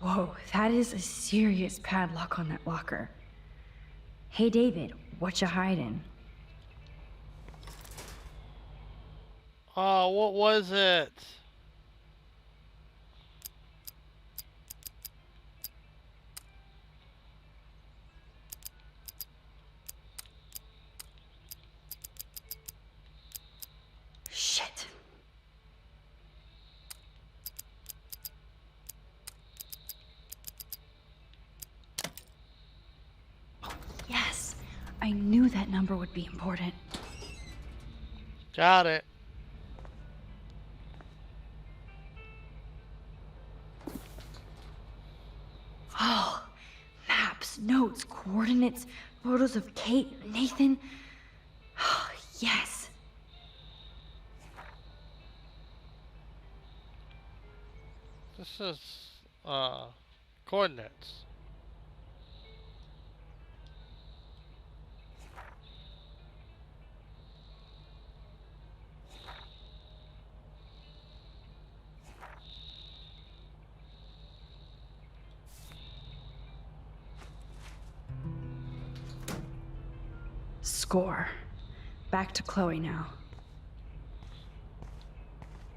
S3: Whoa, that is a serious padlock on that locker. Hey, David, what you hiding?
S1: Oh, what was it?
S3: Shit. Yes, I knew that number would be important.
S1: Got it.
S3: Oh, maps, notes, coordinates, photos of Kate, Nathan. Oh, yes.
S1: This is, coordinates.
S3: Score. Back to Chloe now.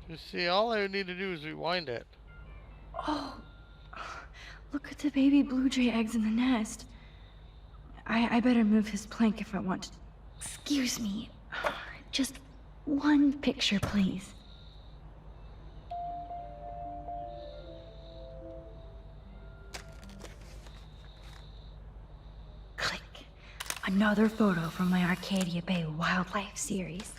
S1: You see, all I need to do is rewind it.
S3: Oh, look at the baby blue jay eggs in the nest. I better move his plank if I want to. Excuse me. Just one picture, please. Click. Another photo from my Arcadia Bay Wildlife series.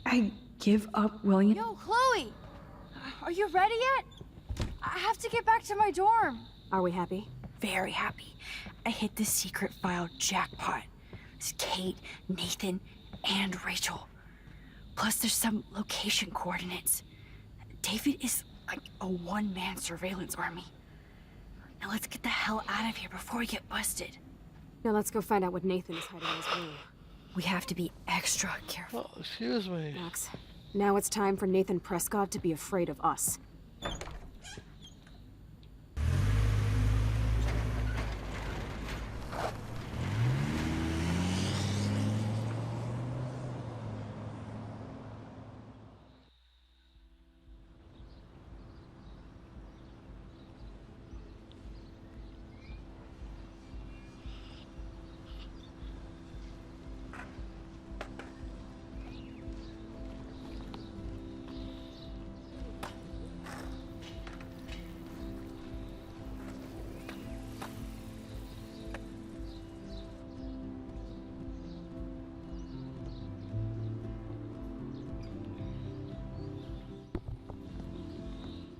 S3: I give up, William.
S5: Yo, Chloe! Are you ready yet? I have to get back to my dorm.
S6: Are we happy?
S3: Very happy. I hit the secret file jackpot. It's Kate, Nathan, and Rachel. Plus there's some location coordinates. David is like a one-man surveillance army. Now let's get the hell out of here before we get busted.
S6: Now let's go find out what Nathan is hiding in his room.
S3: We have to be extra careful.
S1: Oh, excuse me.
S6: Max, now it's time for Nathan Prescott to be afraid of us.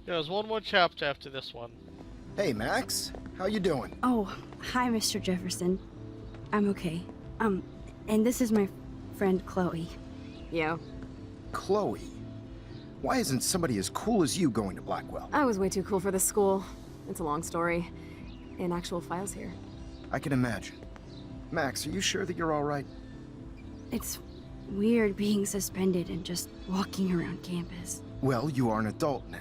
S1: There's one more chapter after this one.
S11: Hey, Max. How you doing?
S3: Oh, hi, Mr. Jefferson. I'm okay. And this is my friend Chloe.
S6: Yo.
S11: Chloe. Why isn't somebody as cool as you going to Blackwell?
S6: I was way too cool for this school. It's a long story. In actual files here.
S11: I can imagine. Max, are you sure that you're all right?
S3: It's weird being suspended and just walking around campus.
S11: Well, you are an adult now.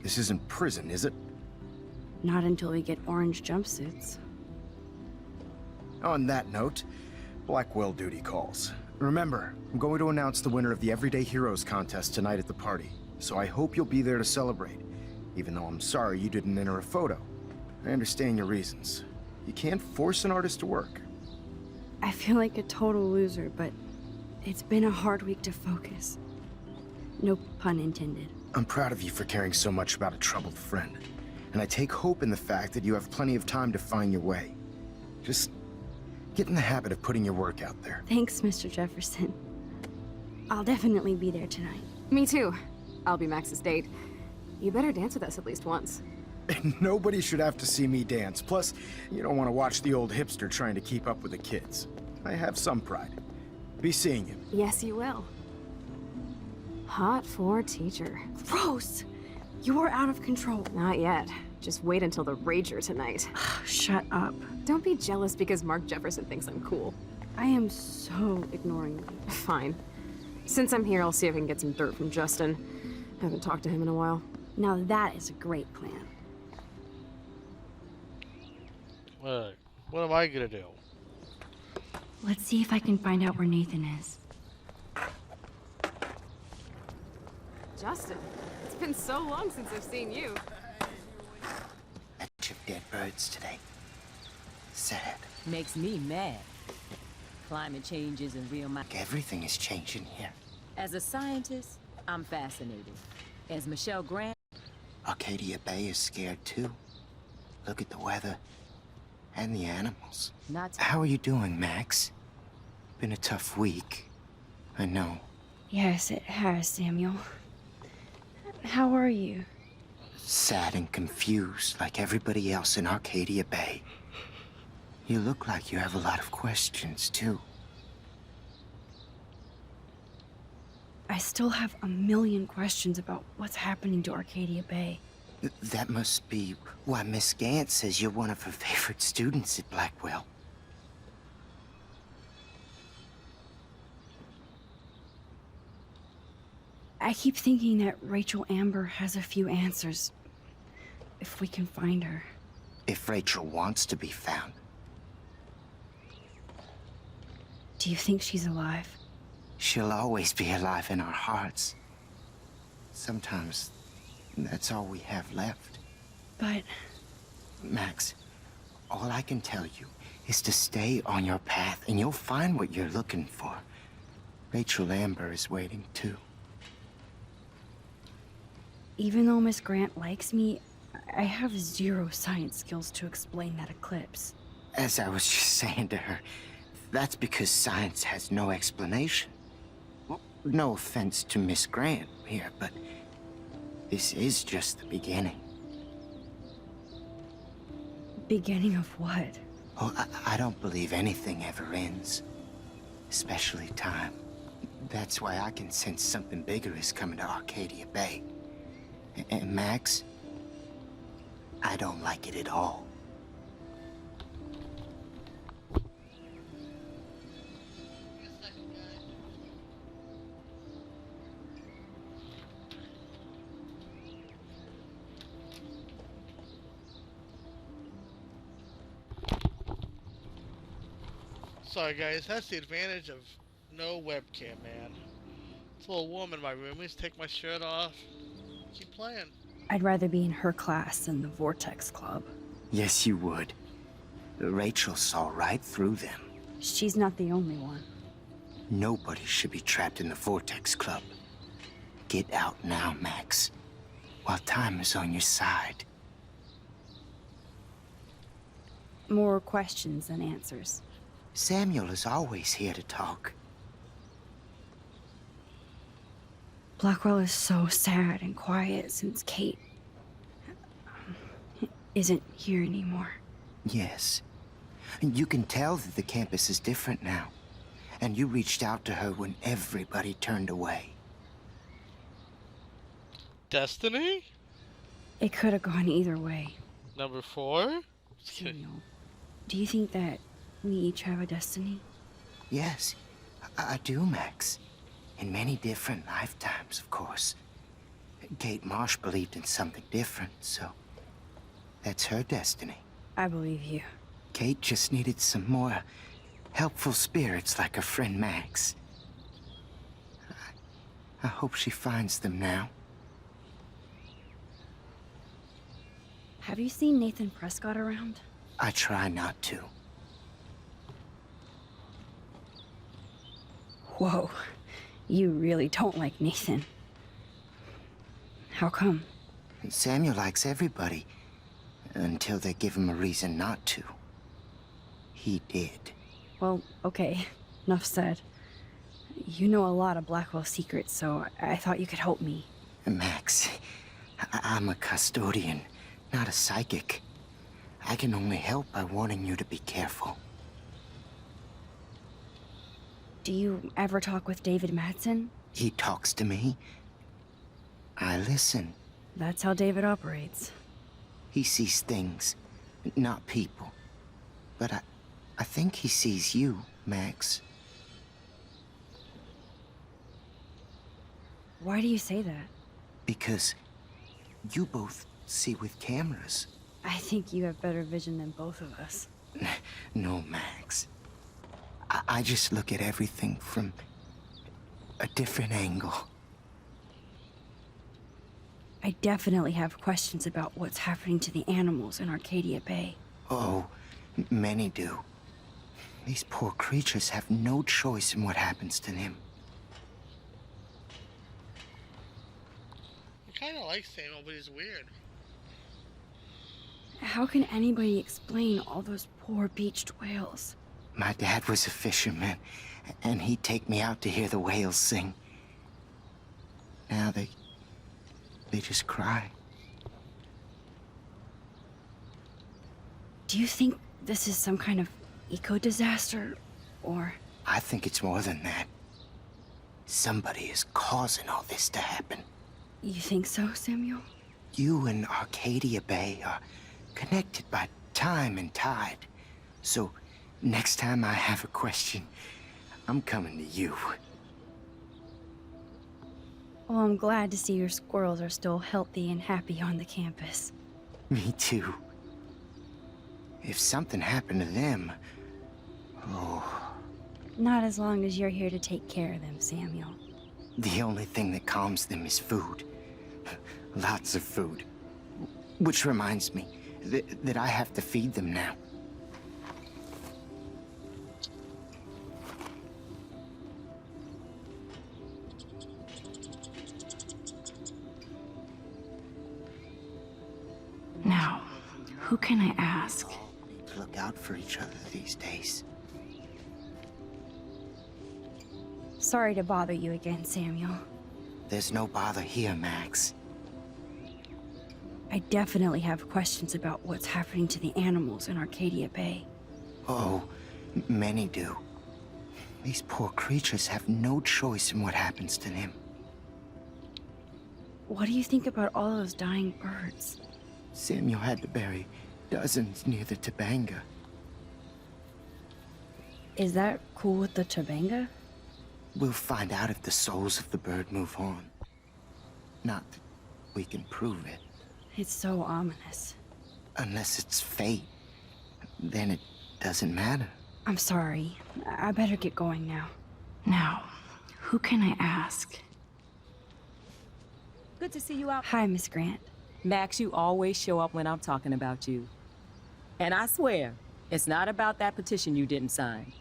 S11: This isn't prison, is it?
S3: Not until we get orange jumpsuits.
S11: On that note, Blackwell duty calls. Remember, I'm going to announce the winner of the Everyday Heroes contest tonight at the party, so I hope you'll be there to celebrate, even though I'm sorry you didn't enter a photo. I understand your reasons. You can't force an artist to work.
S3: I feel like a total loser, but it's been a hard week to focus. No pun intended.
S11: I'm proud of you for caring so much about a troubled friend, and I take hope in the fact that you have plenty of time to find your way. Just get in the habit of putting your work out there.
S3: Thanks, Mr. Jefferson. I'll definitely be there tonight.
S6: Me too. I'll be Max's date. You better dance with us at least once.
S11: Nobody should have to see me dance. Plus, you don't want to watch the old hipster trying to keep up with the kids. I have some pride. Be seeing you.
S6: Yes, you will. Hot for teacher.
S3: Gross! You are out of control.
S6: Not yet. Just wait until the Rager tonight.
S3: Shut up.
S6: Don't be jealous because Mark Jefferson thinks I'm cool.
S3: I am so ignoring you.
S6: Fine. Since I'm here, I'll see if I can get some dirt from Justin. Haven't talked to him in a while.
S3: Now that is a great plan.
S1: What am I gonna do?
S3: Let's see if I can find out where Nathan is.
S6: Justin, it's been so long since I've seen you.
S12: A bunch of dead birds today. Sad.
S13: Makes me mad. Climate change isn't real.
S12: Everything is changing here.
S13: As a scientist, I'm fascinated. As Michelle Grant,
S12: Arcadia Bay is scared too. Look at the weather. And the animals. How are you doing, Max? Been a tough week. I know.
S3: Yes, it has, Samuel. How are you?
S12: Sad and confused, like everybody else in Arcadia Bay. You look like you have a lot of questions, too.
S3: I still have a million questions about what's happening to Arcadia Bay.
S12: That must be why Miss Gant says you're one of her favorite students at Blackwell.
S3: I keep thinking that Rachel Amber has a few answers. If we can find her.
S12: If Rachel wants to be found.
S3: Do you think she's alive?
S12: She'll always be alive in our hearts. Sometimes that's all we have left.
S3: But...
S12: Max, all I can tell you is to stay on your path and you'll find what you're looking for. Rachel Amber is waiting too.
S3: Even though Miss Grant likes me, I have zero science skills to explain that eclipse.
S12: As I was just saying to her, that's because science has no explanation. Well, no offense to Miss Grant here, but this is just the beginning.
S3: Beginning of what?
S12: Oh, I don't believe anything ever ends. Especially time. That's why I can sense something bigger is coming to Arcadia Bay. And Max, I don't like it at all.
S1: Sorry guys, that's the advantage of no webcam, man. It's a little warm in my room. Let's take my shirt off. Keep playing.
S3: I'd rather be in her class than the Vortex Club.
S12: Yes, you would. Rachel saw right through them.
S3: She's not the only one.
S12: Nobody should be trapped in the Vortex Club. Get out now, Max, while time is on your side.
S3: More questions than answers.
S12: Samuel is always here to talk.
S3: Blackwell is so sad and quiet since Kate isn't here anymore.
S12: Yes. And you can tell that the campus is different now. And you reached out to her when everybody turned away.
S1: Destiny?
S3: It could have gone either way.
S1: Number 4?
S3: Samuel, do you think that we each have a destiny?
S12: Yes, I do, Max. In many different lifetimes, of course. Kate Marsh believed in something different, so that's her destiny.
S3: I believe you.
S12: Kate just needed some more helpful spirits like her friend Max. I hope she finds them now.
S3: Have you seen Nathan Prescott around?
S12: I try not to.
S3: Whoa, you really don't like Nathan. How come?
S12: Samuel likes everybody, until they give him a reason not to. He did.
S3: Well, okay, enough said. You know a lot of Blackwell secrets, so I thought you could help me.
S12: Max, I'm a custodian, not a psychic. I can only help by warning you to be careful.
S3: Do you ever talk with David Madsen?
S12: He talks to me. I listen.
S3: That's how David operates.
S12: He sees things, not people. But I think he sees you, Max.
S3: Why do you say that?
S12: Because you both see with cameras.
S3: I think you have better vision than both of us.
S12: No, Max. I just look at everything from a different angle.
S3: I definitely have questions about what's happening to the animals in Arcadia Bay.
S12: Oh, many do. These poor creatures have no choice in what happens to them.
S1: I kind of like Samuel, but he's weird.
S3: How can anybody explain all those poor beached whales?
S12: My dad was a fisherman, and he'd take me out to hear the whales sing. Now they just cry.
S3: Do you think this is some kind of eco-disaster, or...?
S12: I think it's more than that. Somebody is causing all this to happen.
S3: You think so, Samuel?
S12: You and Arcadia Bay are connected by time and tide. So, next time I have a question, I'm coming to you.
S3: Well, I'm glad to see your squirrels are still healthy and happy on the campus.
S12: Me too. If something happened to them... Oh...
S3: Not as long as you're here to take care of them, Samuel.
S12: The only thing that calms them is food. Lots of food. Which reminds me that I have to feed them now.
S3: Now, who can I ask?
S12: Look out for each other these days.
S3: Sorry to bother you again, Samuel.
S12: There's no bother here, Max.
S3: I definitely have questions about what's happening to the animals in Arcadia Bay.
S12: Oh, many do. These poor creatures have no choice in what happens to them.
S3: What do you think about all those dying birds?
S12: Samuel had to bury dozens near the Tobanga.
S3: Is that cool with the Tobanga?
S12: We'll find out if the souls of the bird move on. Not that we can prove it.
S3: It's so ominous.
S12: Unless it's fate, then it doesn't matter.
S3: I'm sorry. I better get going now. Now, who can I ask?
S13: Good to see you out.
S3: Hi, Miss Grant.
S13: Max, you always show up when I'm talking about you. And I swear, it's not about that petition you didn't sign.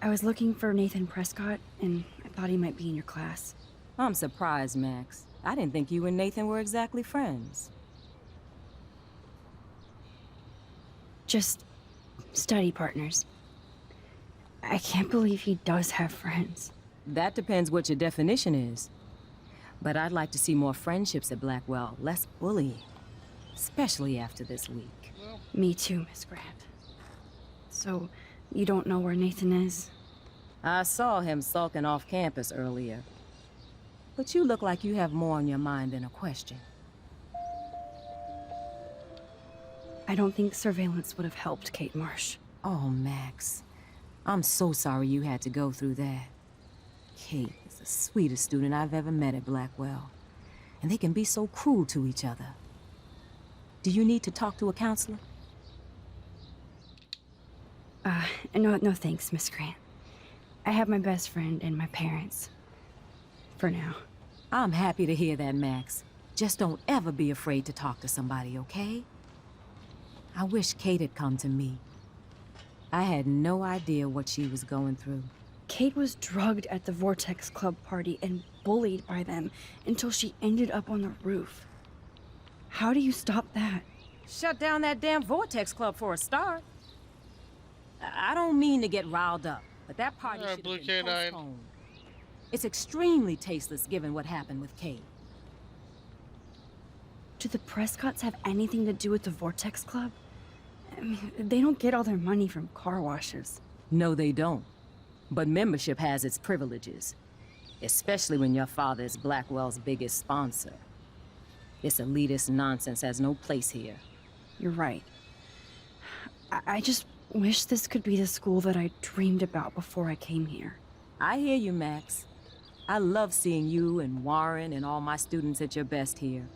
S3: I was looking for Nathan Prescott, and I thought he might be in your class.
S13: I'm surprised, Max. I didn't think you and Nathan were exactly friends.
S3: Just study partners. I can't believe he does have friends.
S13: That depends what your definition is. But I'd like to see more friendships at Blackwell, less bullying. Especially after this week.
S3: Me too, Miss Grant. So, you don't know where Nathan is?
S13: I saw him sulking off campus earlier. But you look like you have more on your mind than a question.
S3: I don't think surveillance would have helped Kate Marsh.
S13: Oh, Max. I'm so sorry you had to go through that. Kate is the sweetest student I've ever met at Blackwell. And they can be so cruel to each other. Do you need to talk to a counselor?
S3: No thanks, Miss Grant. I have my best friend and my parents. For now.
S13: I'm happy to hear that, Max. Just don't ever be afraid to talk to somebody, okay? I wish Kate had come to me. I had no idea what she was going through.
S3: Kate was drugged at the Vortex Club party and bullied by them until she ended up on the roof. How do you stop that?
S13: Shut down that damn Vortex Club for a start. I don't mean to get riled up, but that party should have been postponed. It's extremely tasteless given what happened with Kate.
S3: Do the Prescotts have anything to do with the Vortex Club? I mean, they don't get all their money from car washes.
S13: No, they don't. But membership has its privileges. Especially when your father is Blackwell's biggest sponsor. This elitist nonsense has no place here.
S3: You're right. I just wish this could be the school that I dreamed about before I came here.
S13: I hear you, Max. I love seeing you and Warren and all my students at your best here.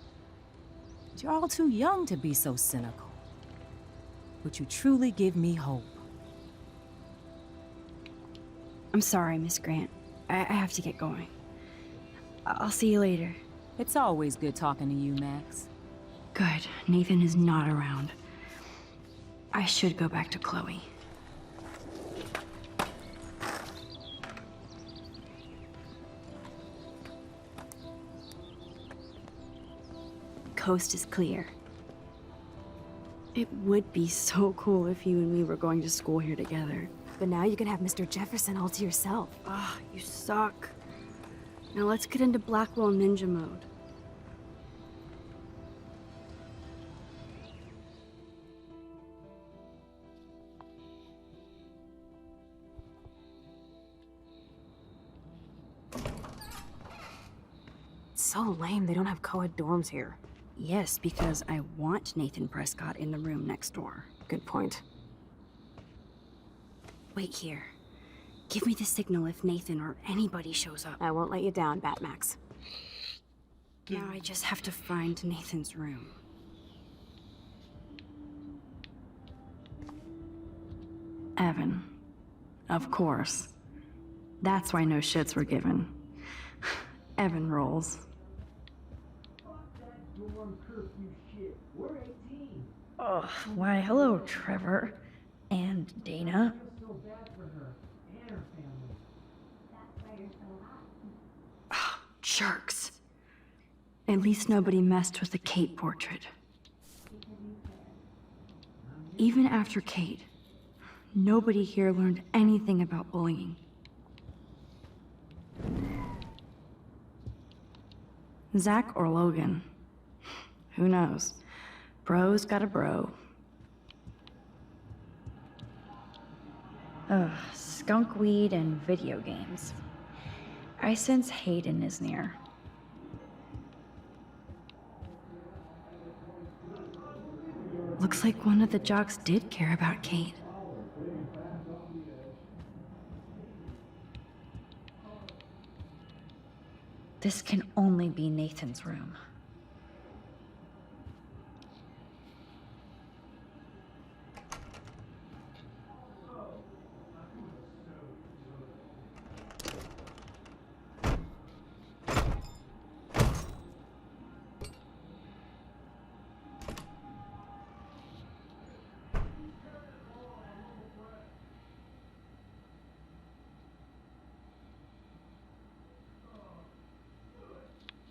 S13: But you're all too young to be so cynical. But you truly give me hope.
S3: I'm sorry, Miss Grant. I have to get going. I'll see you later.
S13: It's always good talking to you, Max.
S3: Good. Nathan is not around. I should go back to Chloe. Coast is clear. It would be so cool if you and me were going to school here together.
S6: But now you can have Mr. Jefferson all to yourself.
S3: Ah, you suck. Now let's get into Blackwell Ninja mode.
S6: so lame they don't have co-ed dorms here.
S3: Yes, because I want Nathan Prescott in the room next door.
S6: Good point.
S3: Wait here. Give me the signal if Nathan or anybody shows up.
S6: I won't let you down, Batmax.
S3: Now I just have to find Nathan's room. Evan. Of course. That's why no shits were given. Evan rolls. Oh, why hello, Trevor. And Dana. Oh, jerks. At least nobody messed with the Kate portrait. Even after Kate, nobody here learned anything about bullying. Zach or Logan? Who knows? Bro's got a bro. Ugh, skunk weed and video games. I sense Hayden is near. Looks like one of the jocks did care about Kate. This can only be Nathan's room.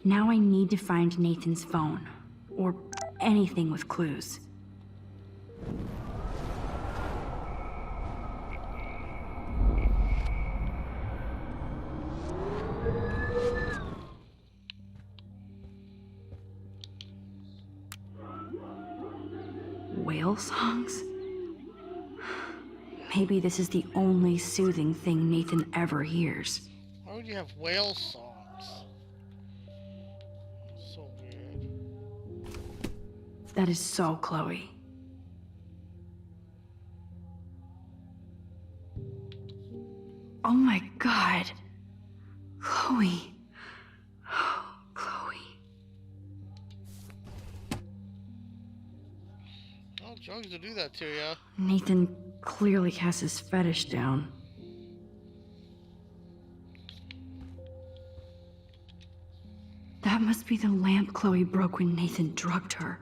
S3: Now I need to find Nathan's phone, or anything with clues. Whale songs? Maybe this is the only soothing thing Nathan ever hears.
S1: Why would you have whale songs? So weird.
S3: That is so Chloe. Oh my god. Chloe. Oh, Chloe.
S1: Oh, drugs will do that to you.
S3: Nathan clearly has his fetish down. That must be the lamp Chloe broke when Nathan drugged her.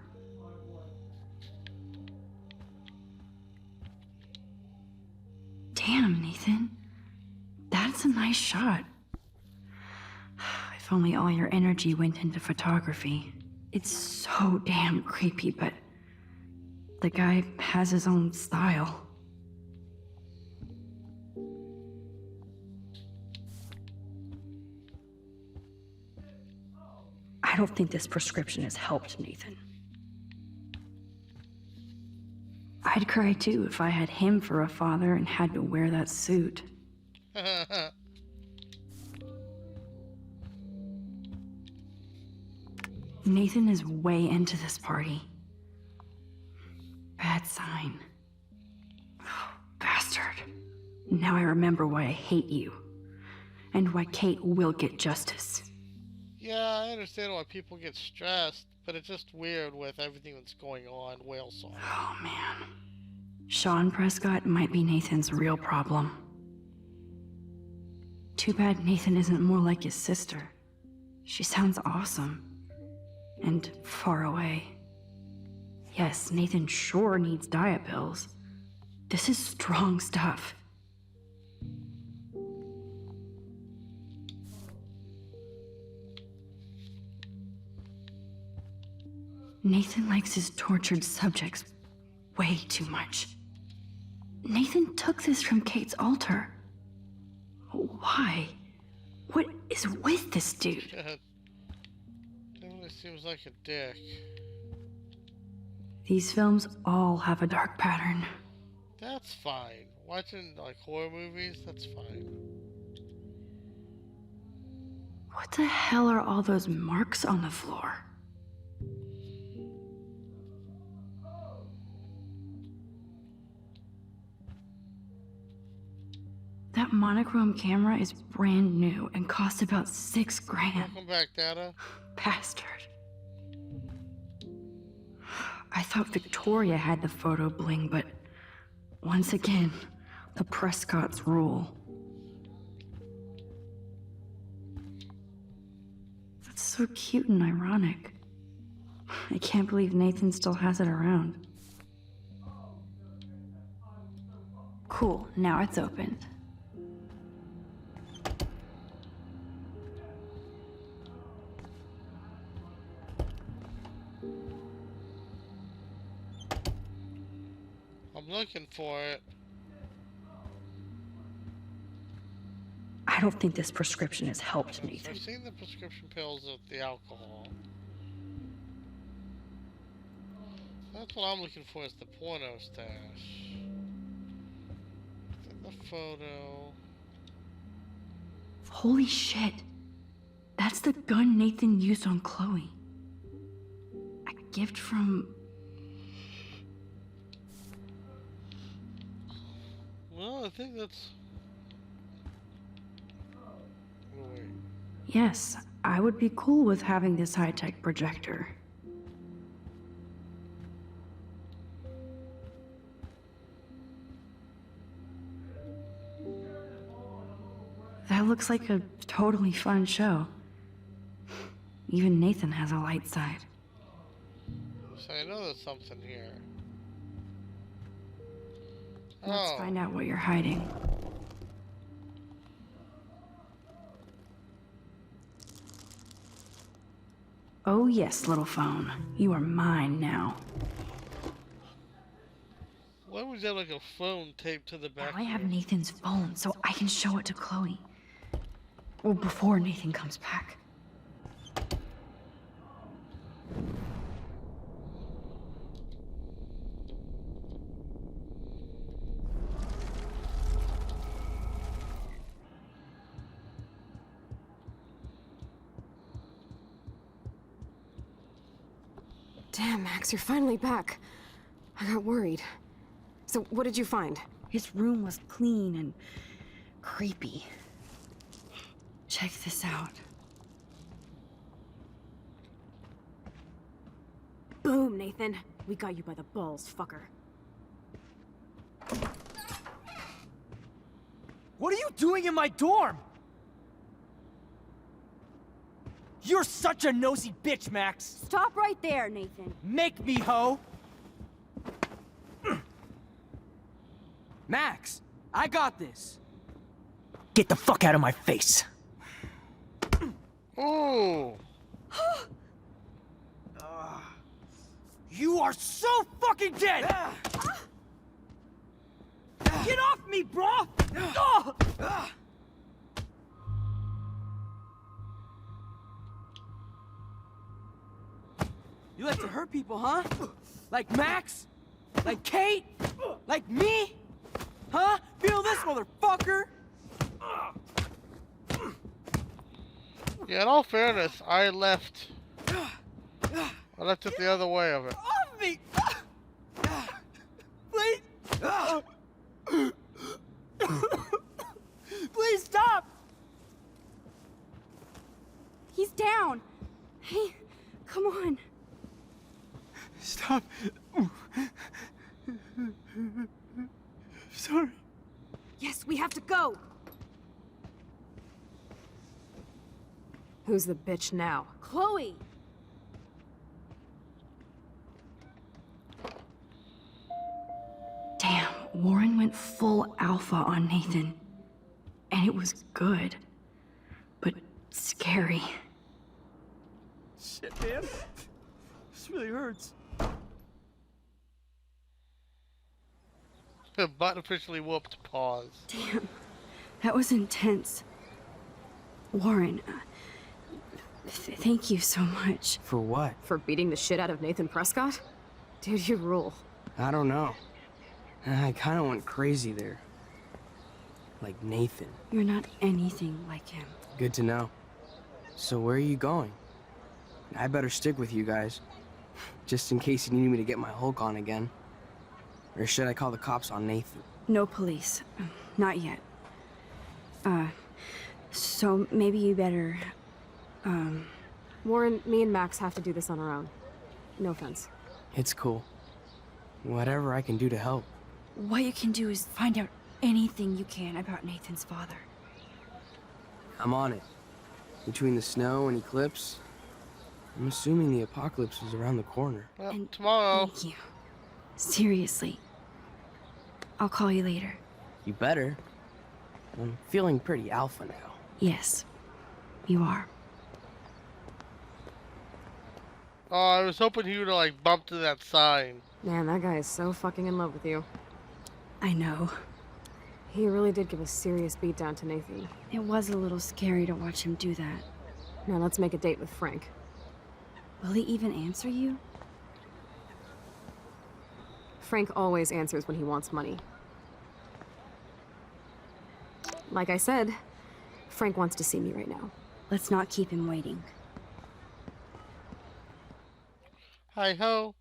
S3: Damn, Nathan. That's a nice shot. If only all your energy went into photography. It's so damn creepy, but the guy has his own style. I don't think this prescription has helped, Nathan. I'd cry too if I had him for a father and had to wear that suit. Nathan is way into this party. Bad sign. Oh, bastard. Now I remember why I hate you. And why Kate will get justice.
S1: Yeah, I understand why people get stressed, but it's just weird with everything that's going on. Whale song.
S3: Oh man. Sean Prescott might be Nathan's real problem. Too bad Nathan isn't more like his sister. She sounds awesome. And far away. Yes, Nathan sure needs diet pills. This is strong stuff. Nathan likes his tortured subjects way too much. Nathan took this from Kate's altar. Why? What is with this dude?
S1: Definitely seems like a dick.
S3: These films all have a dark pattern.
S1: That's fine. Watching like horror movies, that's fine.
S3: What the hell are all those marks on the floor? That monochrome camera is brand new and cost about $6 grand.
S1: Welcome back, Data.
S3: Bastard. I thought Victoria had the photo bling, but once again, the Prescotts rule. That's so cute and ironic. I can't believe Nathan still has it around. Cool, now it's opened.
S1: I'm looking for it.
S3: I don't think this prescription has helped, Nathan.
S1: I've seen the prescription pills with the alcohol. That's what I'm looking for, is the porno stash. The photo.
S3: Holy shit. That's the gun Nathan used on Chloe. A gift from...
S1: Well, I think that's... Oh, wait.
S3: Yes, I would be cool with having this high-tech projector. That looks like a totally fun show. Even Nathan has a light side.
S1: So I know there's something here.
S3: Let's find out what you're hiding. Oh yes, little phone. You are mine now.
S1: Why was there like a phone taped to the back?
S3: Now I have Nathan's phone, so I can show it to Chloe. Well, before Nathan comes back.
S6: Damn, Max, you're finally back. I got worried. So, what did you find?
S3: His room was clean and creepy. Check this out.
S6: Boom, Nathan. We got you by the balls, fucker.
S4: What are you doing in my dorm? You're such a nosy bitch, Max.
S5: Stop right there, Nathan.
S4: Make me, ho. Max, I got this. Get the fuck out of my face.
S1: Oh.
S4: You are so fucking dead. Get off me, bro. You like to hurt people, huh? Like Max? Like Kate? Like me? Huh? Feel this, motherfucker?
S1: Yeah, in all fairness, I left it the other way of it.
S4: Off me! Please! Please stop!
S5: He's down. Hey, come on.
S4: Stop. Sorry.
S6: Yes, we have to go. Who's the bitch now?
S5: Chloe.
S3: Damn, Warren went full alpha on Nathan. And it was good. But scary.
S4: Shit, man. This really hurts.
S1: The button officially whooped pause.
S3: Damn, that was intense. Warren, thank you so much.
S4: For what?
S6: For beating the shit out of Nathan Prescott? Dude, you rule.
S4: I don't know. I kind of went crazy there. Like Nathan.
S3: You're not anything like him.
S4: Good to know. So where are you going? I better stick with you guys, just in case you need me to get my Hulk on again. Or should I call the cops on Nathan?
S3: No police. Not yet. So maybe you better,
S6: Warren, me and Max have to do this on our own. No offense.
S4: It's cool. Whatever I can do to help.
S3: What you can do is find out anything you can about Nathan's father.
S4: I'm on it. Between the snow and eclipse, I'm assuming the apocalypse is around the corner.
S1: Well,
S3: And
S1: tomorrow.
S3: Thank you. Seriously. I'll call you later.
S4: You better. I'm feeling pretty alpha now.
S3: Yes, you are.
S1: Oh, I was hoping he would have like bumped to that sign.
S6: Man, that guy is so fucking in love with you.
S3: I know.
S6: He really did give a serious beatdown to Nathan.
S3: It was a little scary to watch him do that.
S6: Now let's make a date with Frank.
S3: Will he even answer you?
S6: Frank always answers when he wants money. Like I said, Frank wants to see me right now.
S3: Let's not keep him waiting.
S1: Hi ho,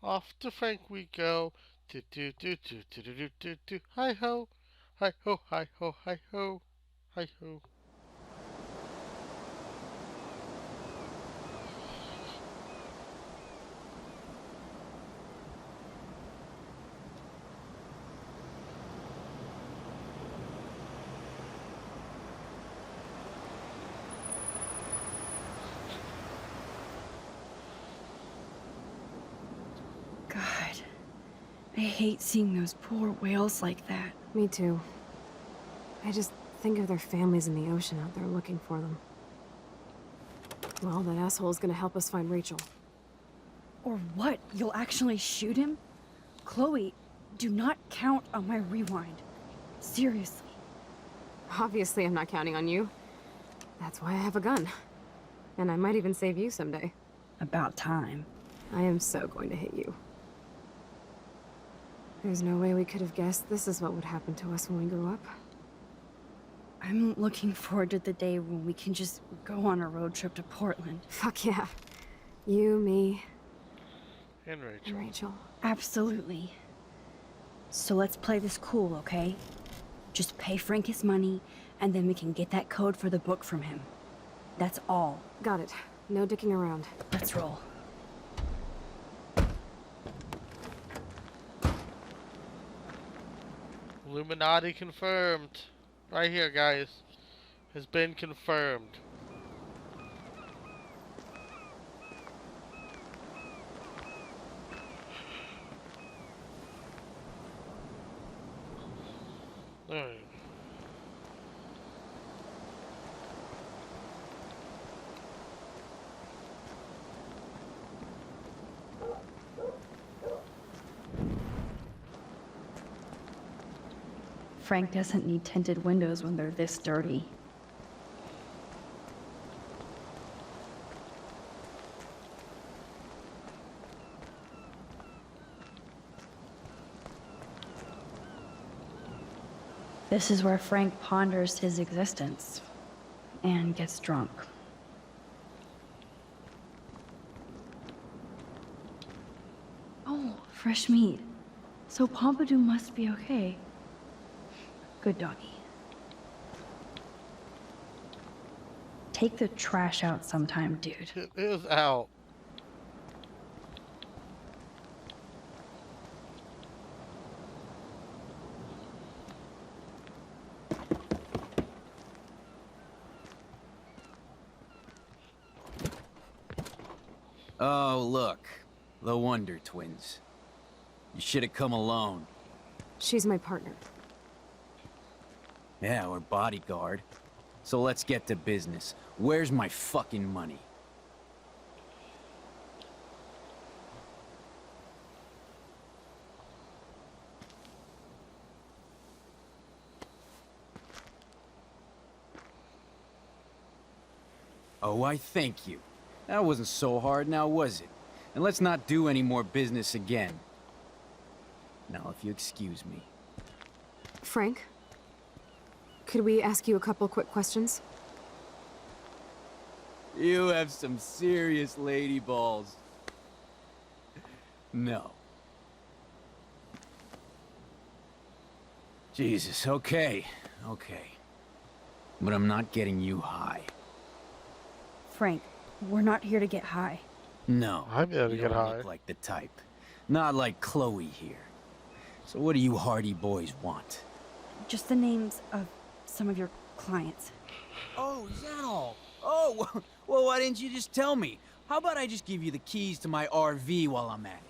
S1: off to Frank we go. Do do do do do do do do do. Hi ho, hi ho, hi ho, hi ho, hi ho.
S3: God, I hate seeing those poor whales like that.
S6: Me too. I just think of their families in the ocean out there looking for them. Well, that asshole's gonna help us find Rachel.
S3: Or what? You'll actually shoot him? Chloe, do not count on my rewind. Seriously.
S6: Obviously, I'm not counting on you. That's why I have a gun. And I might even save you someday.
S3: About time.
S6: I am so going to hit you. There's no way we could have guessed this is what would happen to us when we grew up.
S3: I'm looking forward to the day when we can just go on a road trip to Portland.
S6: Fuck yeah. You, me,
S1: And Rachel.
S6: and Rachel.
S3: Absolutely. So let's play this cool, okay? Just pay Frank his money, and then we can get that code for the book from him. That's all.
S6: Got it. No dicking around.
S3: Let's roll.
S1: Illuminati confirmed. Right here, guys. Has been confirmed. Alright.
S3: Frank doesn't need tinted windows when they're this dirty. This is where Frank ponders his existence and gets drunk. Oh, fresh meat. So Pompidou must be okay. Good doggy. Take the trash out sometime, dude.
S1: It is out.
S8: Oh, look. The Wonder Twins. You should have come alone.
S6: She's my partner.
S8: Yeah, or bodyguard. So let's get to business. Where's my fucking money? Oh, I thank you. That wasn't so hard now, was it? And let's not do any more business again. Now, if you excuse me.
S6: Frank? Could we ask you a couple quick questions?
S8: You have some serious lady balls. No. Jesus, okay. But I'm not getting you high.
S3: Frank, we're not here to get high.
S8: No.
S1: I'm here to
S8: you
S1: get
S8: don't
S1: high.
S8: look like the type. Not like Chloe here. So what do you hardy boys want?
S3: Just the names of some of your clients.
S8: Oh, is that all? Oh, well, why didn't you just tell me? How about I just give you the keys to my RV while I'm at it?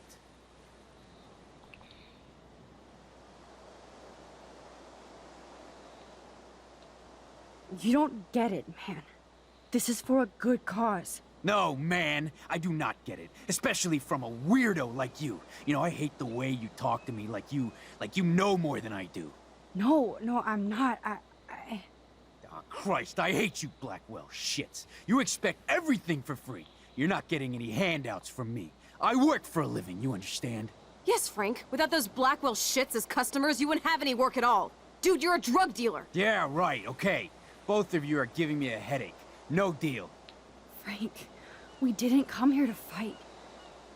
S3: You don't get it, man. This is for a good cause.
S8: No, man, I do not get it. Especially from a weirdo like you. You know, I hate the way you talk to me like you know more than I do.
S3: No, I'm not.
S8: Oh, Christ, I hate you, Blackwell shits. You expect everything for free. You're not getting any handouts from me. I work for a living, you understand?
S6: Yes, Frank. Without those Blackwell shits as customers, you wouldn't have any work at all. Dude, you're a drug dealer.
S8: Yeah, right, okay. Both of you are giving me a headache. No deal.
S3: Frank, we didn't come here to fight.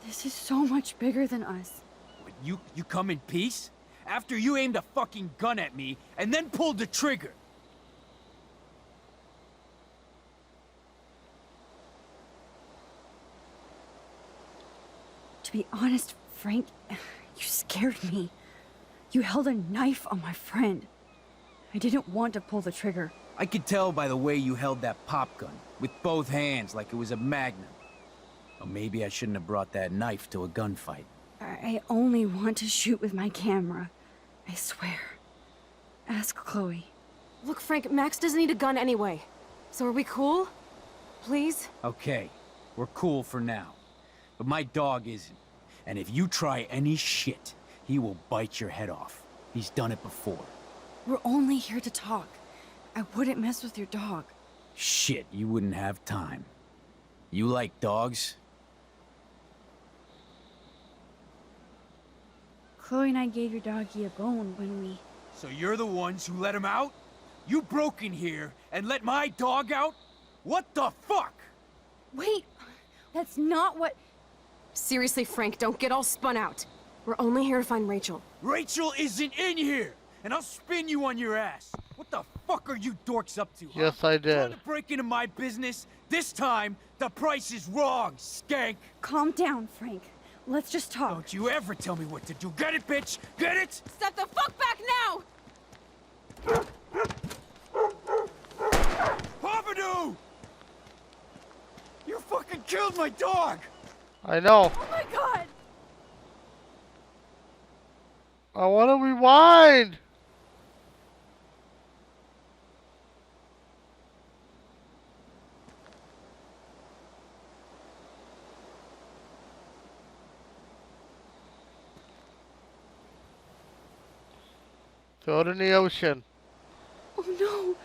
S3: This is so much bigger than us.
S8: What, you come in peace? After you aimed a fucking gun at me and then pulled the trigger.
S3: To be honest, Frank, you scared me. You held a knife on my friend. I didn't want to pull the trigger.
S8: I could tell by the way you held that pop gun, with both hands like it was a magnum. Or maybe I shouldn't have brought that knife to a gunfight.
S3: I only want to shoot with my camera. I swear. Ask Chloe.
S6: Look, Frank, Max doesn't need a gun anyway. So are we cool? Please?
S8: Okay, we're cool for now. But my dog isn't. And if you try any shit, he will bite your head off. He's done it before.
S3: We're only here to talk. I wouldn't mess with your dog.
S8: Shit, you wouldn't have time. You like dogs?
S3: Chloe and I gave your doggy a bone when we...
S8: So you're the ones who let him out? You broke in here and let my dog out? What the fuck?
S3: Wait, that's not what...
S6: Seriously, Frank, don't get all spun out. We're only here to find Rachel.
S8: Rachel isn't in here! And I'll spin you on your ass. What the fuck are you dorks up to, huh?
S1: Yes, I did.
S8: Trying to break into my business? This time, the price is wrong, skank!
S3: Calm down, Frank. Let's just talk.
S8: Don't you ever tell me what to do. Get it, bitch? Get it?
S6: Step the fuck back now!
S8: Pompidou! You fucking killed my dog!
S1: I know.
S3: Oh my god!
S1: I want to rewind. Throw it in the ocean.
S3: Oh no!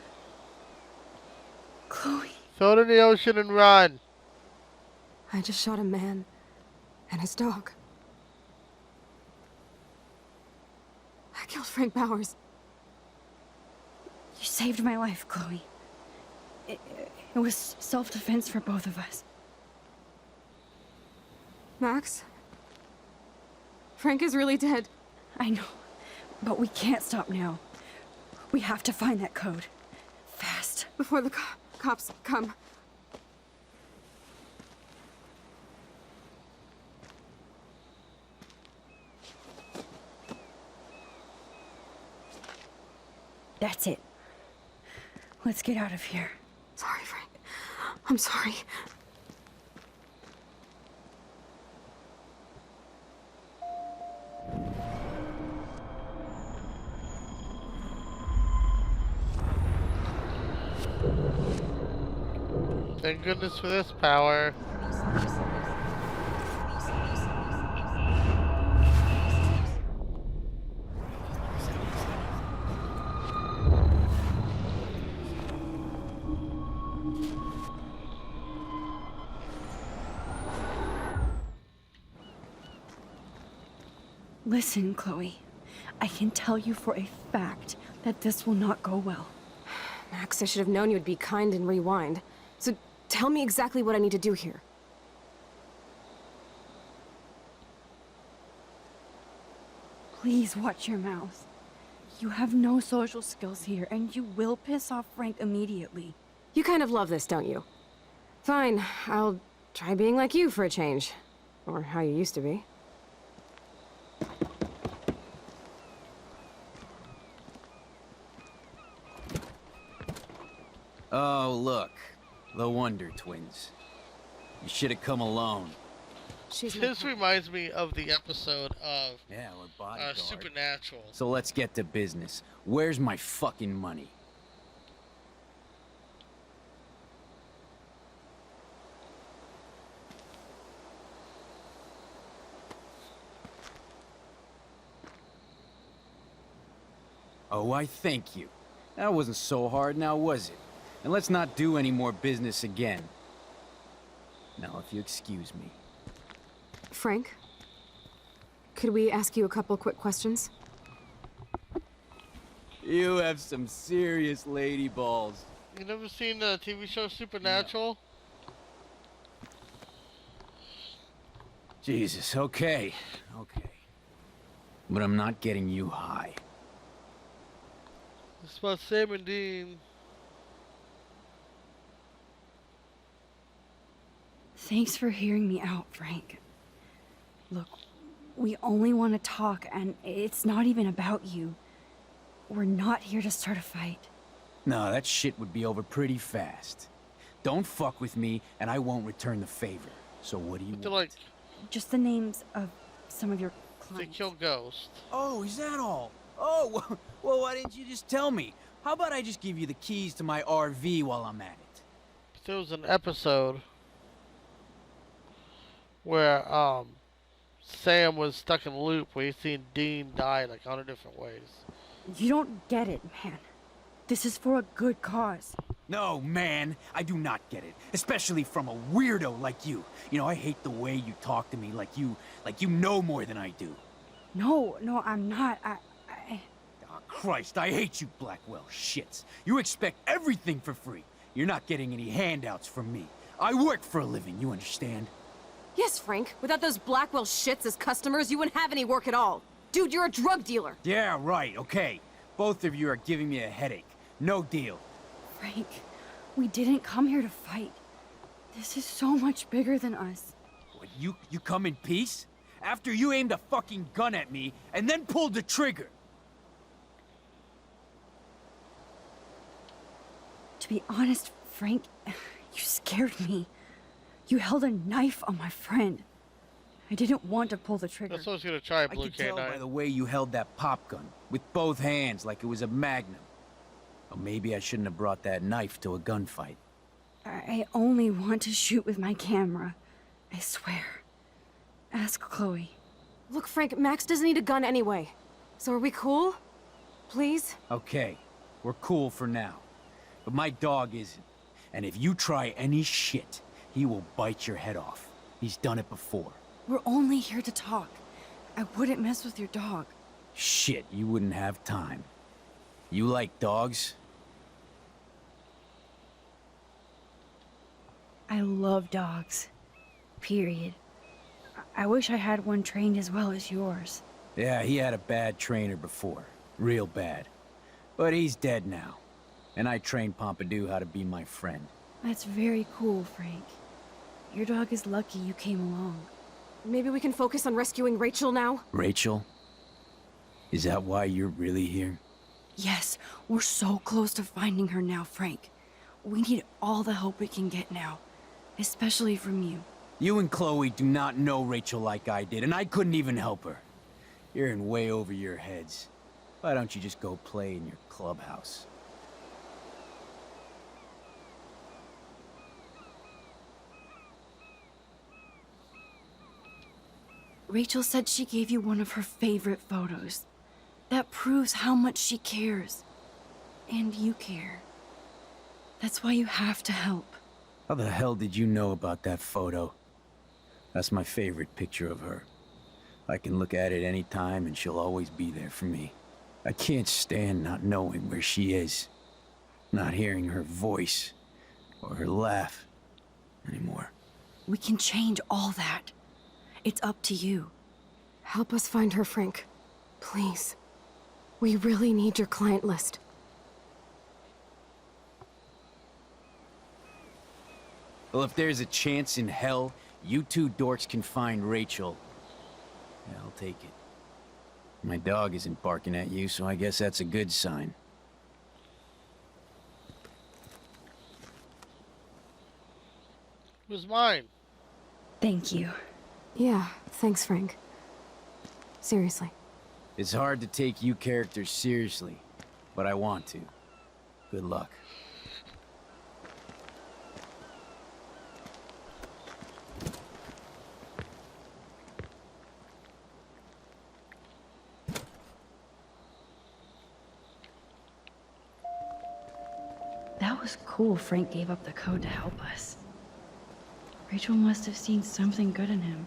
S3: Chloe.
S1: Throw it in the ocean and run.
S6: I just shot a man and his dog. I killed Frank Bowers.
S3: You saved my life, Chloe. It was self-defense for both of us.
S6: Max? Frank is really dead.
S3: I know, but we can't stop now. We have to find that code. Fast.
S6: Before the cops come.
S3: That's it. Let's get out of here.
S6: Sorry, Frank. I'm sorry.
S1: Thank goodness for this power.
S3: Listen, Chloe. I can tell you for a fact that this will not go well.
S6: Max, I should have known you would be kind and rewind. So, Tell me exactly what I need to do here.
S3: Please watch your mouth. You have no social skills here, and you will piss off Frank immediately.
S6: You kind of love this, don't you? Fine, I'll try being like you for a change. Or how you used to be.
S8: Oh, look. The Wonder Twins. You should have come alone.
S1: This reminds me of the episode of
S8: Yeah, we're bodyguard.
S1: Supernatural.
S8: So let's get to business. Where's my fucking money? Oh, I thank you. That wasn't so hard now, was it? And let's not do any more business again. Now, if you excuse me.
S6: Frank? Could we ask you a couple quick questions?
S8: You have some serious lady balls.
S1: You never seen the TV show Supernatural?
S8: Jesus, okay. Okay. But I'm not getting you high.
S1: It's about Sam and Dean.
S3: Thanks for hearing me out, Frank. Look, we only want to talk, and it's not even about you. We're not here to start a fight.
S8: No, that shit would be over pretty fast. Don't fuck with me, and I won't return the favor. So what do you want?
S1: Like,
S3: just the names of some of your clients.
S1: They kill ghosts.
S8: Oh, is that all? Oh, well, why didn't you just tell me? How about I just give you the keys to my RV while I'm at it?
S1: There was an episode where Sam was stuck in a loop where he seen Dean die like 100 different ways.
S3: You don't get it, man. This is for a good cause.
S8: No, man, I do not get it. Especially from a weirdo like you. You know, I hate the way you talk to me like you know more than I do.
S3: No, I'm not.
S8: Oh, Christ, I hate you Blackwell shits. You expect everything for free. You're not getting any handouts from me. I work for a living, you understand?
S6: Yes, Frank. Without those Blackwell shits as customers, you wouldn't have any work at all. Dude, you're a drug dealer.
S8: Yeah, right, okay. Both of you are giving me a headache. No deal.
S3: Frank, we didn't come here to fight. This is so much bigger than us.
S8: What, you come in peace? After you aimed a fucking gun at me and then pulled the trigger.
S3: To be honest, Frank, you scared me. You held a knife on my friend. I didn't want to pull the trigger.
S1: That's what I was gonna try, Blue
S8: I could tell
S1: K9.
S8: by the way you held that pop gun, with both hands like it was a magnum. Or maybe I shouldn't have brought that knife to a gunfight.
S3: I only want to shoot with my camera. I swear. Ask Chloe.
S6: Look, Frank, Max doesn't need a gun anyway. So are we cool? Please?
S8: Okay, we're cool for now. But my dog isn't. And if you try any shit, he will bite your head off. He's done it before.
S3: We're only here to talk. I wouldn't mess with your dog.
S8: Shit, you wouldn't have time. You like dogs?
S3: I love dogs. Period. I wish I had one trained as well as yours.
S8: Yeah, he had a bad trainer before. Real bad. But he's dead now. And I trained Pompidou how to be my friend.
S3: That's very cool, Frank. Your dog is lucky you came along.
S6: Maybe we can focus on rescuing Rachel now?
S8: Rachel? Is that why you're really here?
S3: Yes, we're so close to finding her now, Frank. We need all the help we can get now. Especially from you.
S8: You and Chloe do not know Rachel like I did, and I couldn't even help her. You're in way over your heads. Why don't you just go play in your clubhouse?
S3: Rachel said she gave you one of her favorite photos. That proves how much she cares. And you care. That's why you have to help.
S8: How the hell did you know about that photo? That's my favorite picture of her. I can look at it any time and she'll always be there for me. I can't stand not knowing where she is. Not hearing her voice or her laugh. anymore.
S3: We can change all that. It's up to you.
S6: Help us find her, Frank. Please. We really need your client list.
S8: Well, if there's a chance in hell, you two dorks can find Rachel. Yeah, I'll take it. My dog isn't barking at you, so I guess that's a good sign.
S1: It was mine.
S3: Thank you.
S6: Yeah, thanks, Frank. Seriously.
S8: It's hard to take you characters seriously, but I want to. Good luck.
S3: That was cool Frank gave up the code to help us. Rachel must have seen something good in him.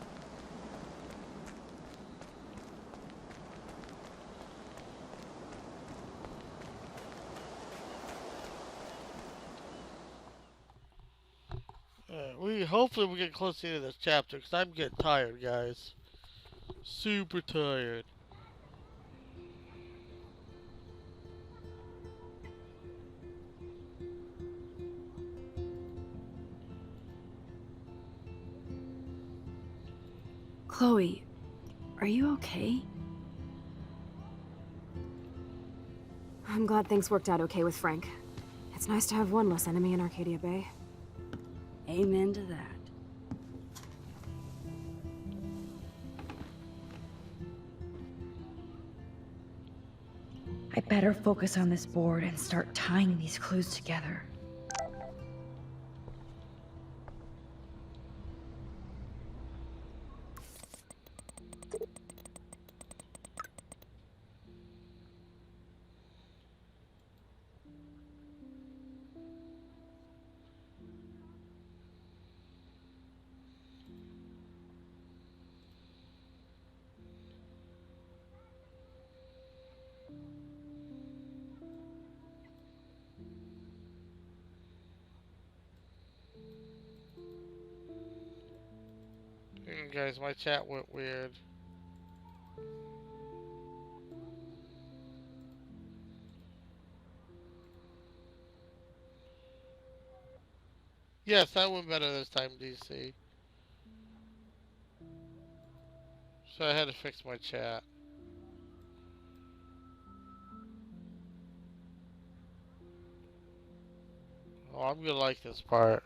S1: Hopefully we get close to the end of this chapter, because I'm getting tired, guys. Super tired.
S3: Chloe, are you okay?
S6: I'm glad things worked out okay with Frank. It's nice to have one less enemy in Arcadia Bay.
S3: Amen to that. I better focus on this board and start tying these clues together.
S1: Guys, my chat went weird. Yes, that went better this time, DC. So I had to fix my chat. Oh, I'm gonna like this part.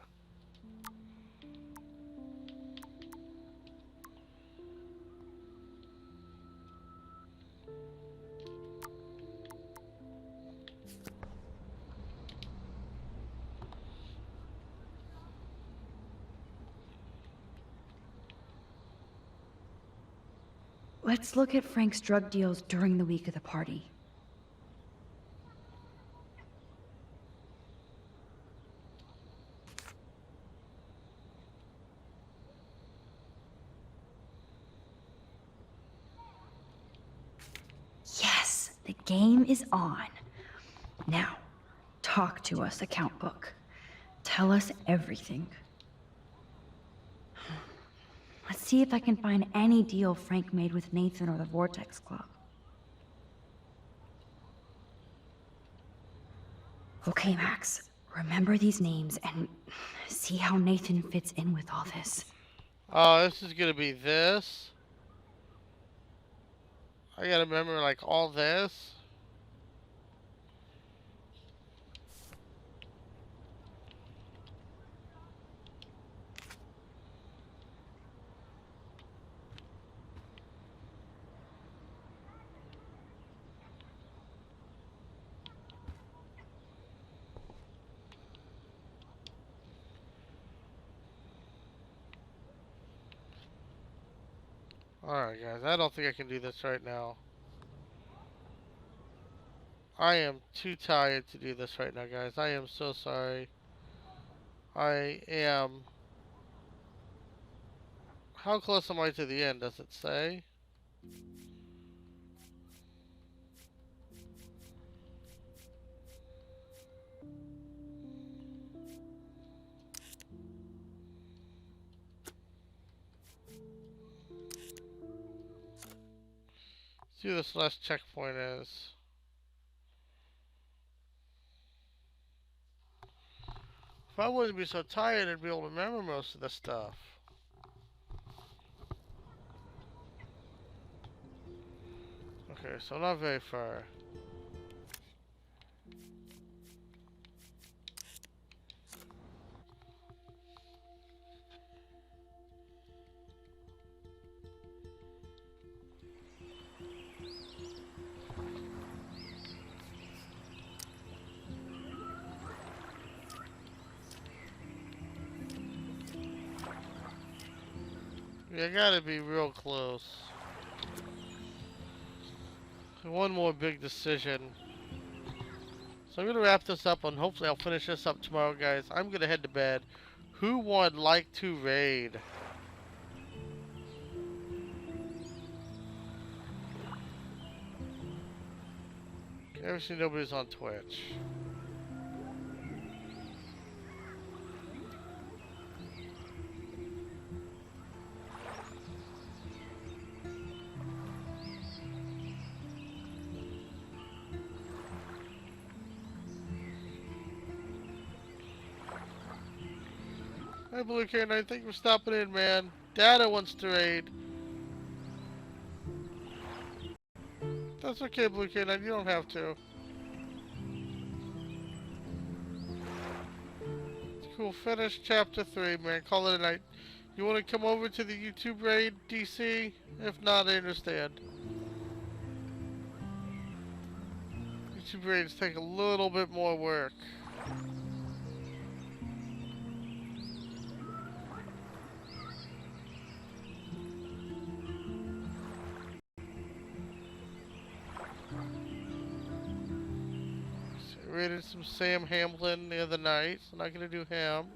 S3: Let's look at Frank's drug deals during the week of the party. Yes, the game is on. Now, talk to us, account book. Tell us everything. Let's see if I can find any deal Frank made with Nathan or the Vortex Club. Okay, Max. Remember these names and see how Nathan fits in with all this.
S1: Oh, this is gonna be this. I gotta remember, like, all this. Alright, guys. I don't think I can do this right now. I am too tired to do this right now, guys. I am so sorry. I am... How close am I to the end, does it say? See what this last checkpoint is. If I wouldn't be so tired, I'd be able to remember most of this stuff. Okay, so not very far. You gotta be real close. One more big decision. So I'm gonna wrap this up and hopefully I'll finish this up tomorrow, guys. I'm gonna head to bed. Who would like to raid? Obviously nobody's on Twitch. Hi Blue K9, thank you for stopping in, man. Data wants to raid. That's okay, Blue K9, you don't have to. Cool, finish chapter 3, man. Call it a night. You want to come over to the YouTube raid, DC? If not, I understand. YouTube raids take a little bit more work. So I raided some Sam Hamlin the other night, so not gonna do him.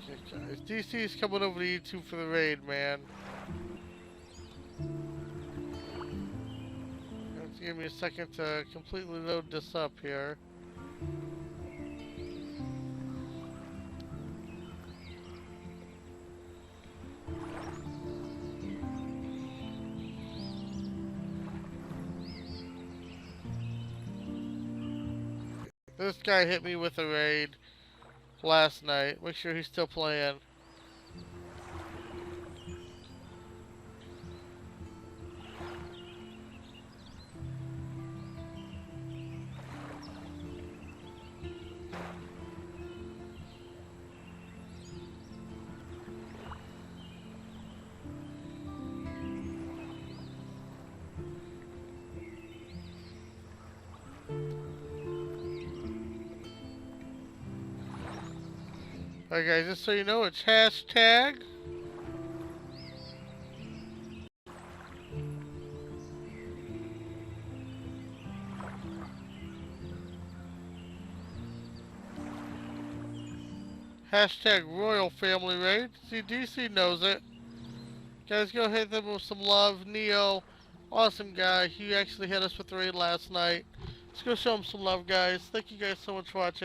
S1: Okay, guys, DC's coming over to YouTube for the raid, man. Give me a second to completely load this up here. This guy hit me with a raid last night. Make sure he's still playing. Alright guys, just so you know, it's hashtag Royal Family Raid. See, DC knows it. Guys, go hit them with some love. Neo, awesome guy. He actually hit us with the raid last night. Let's go show him some love, guys. Thank you guys so much for watching.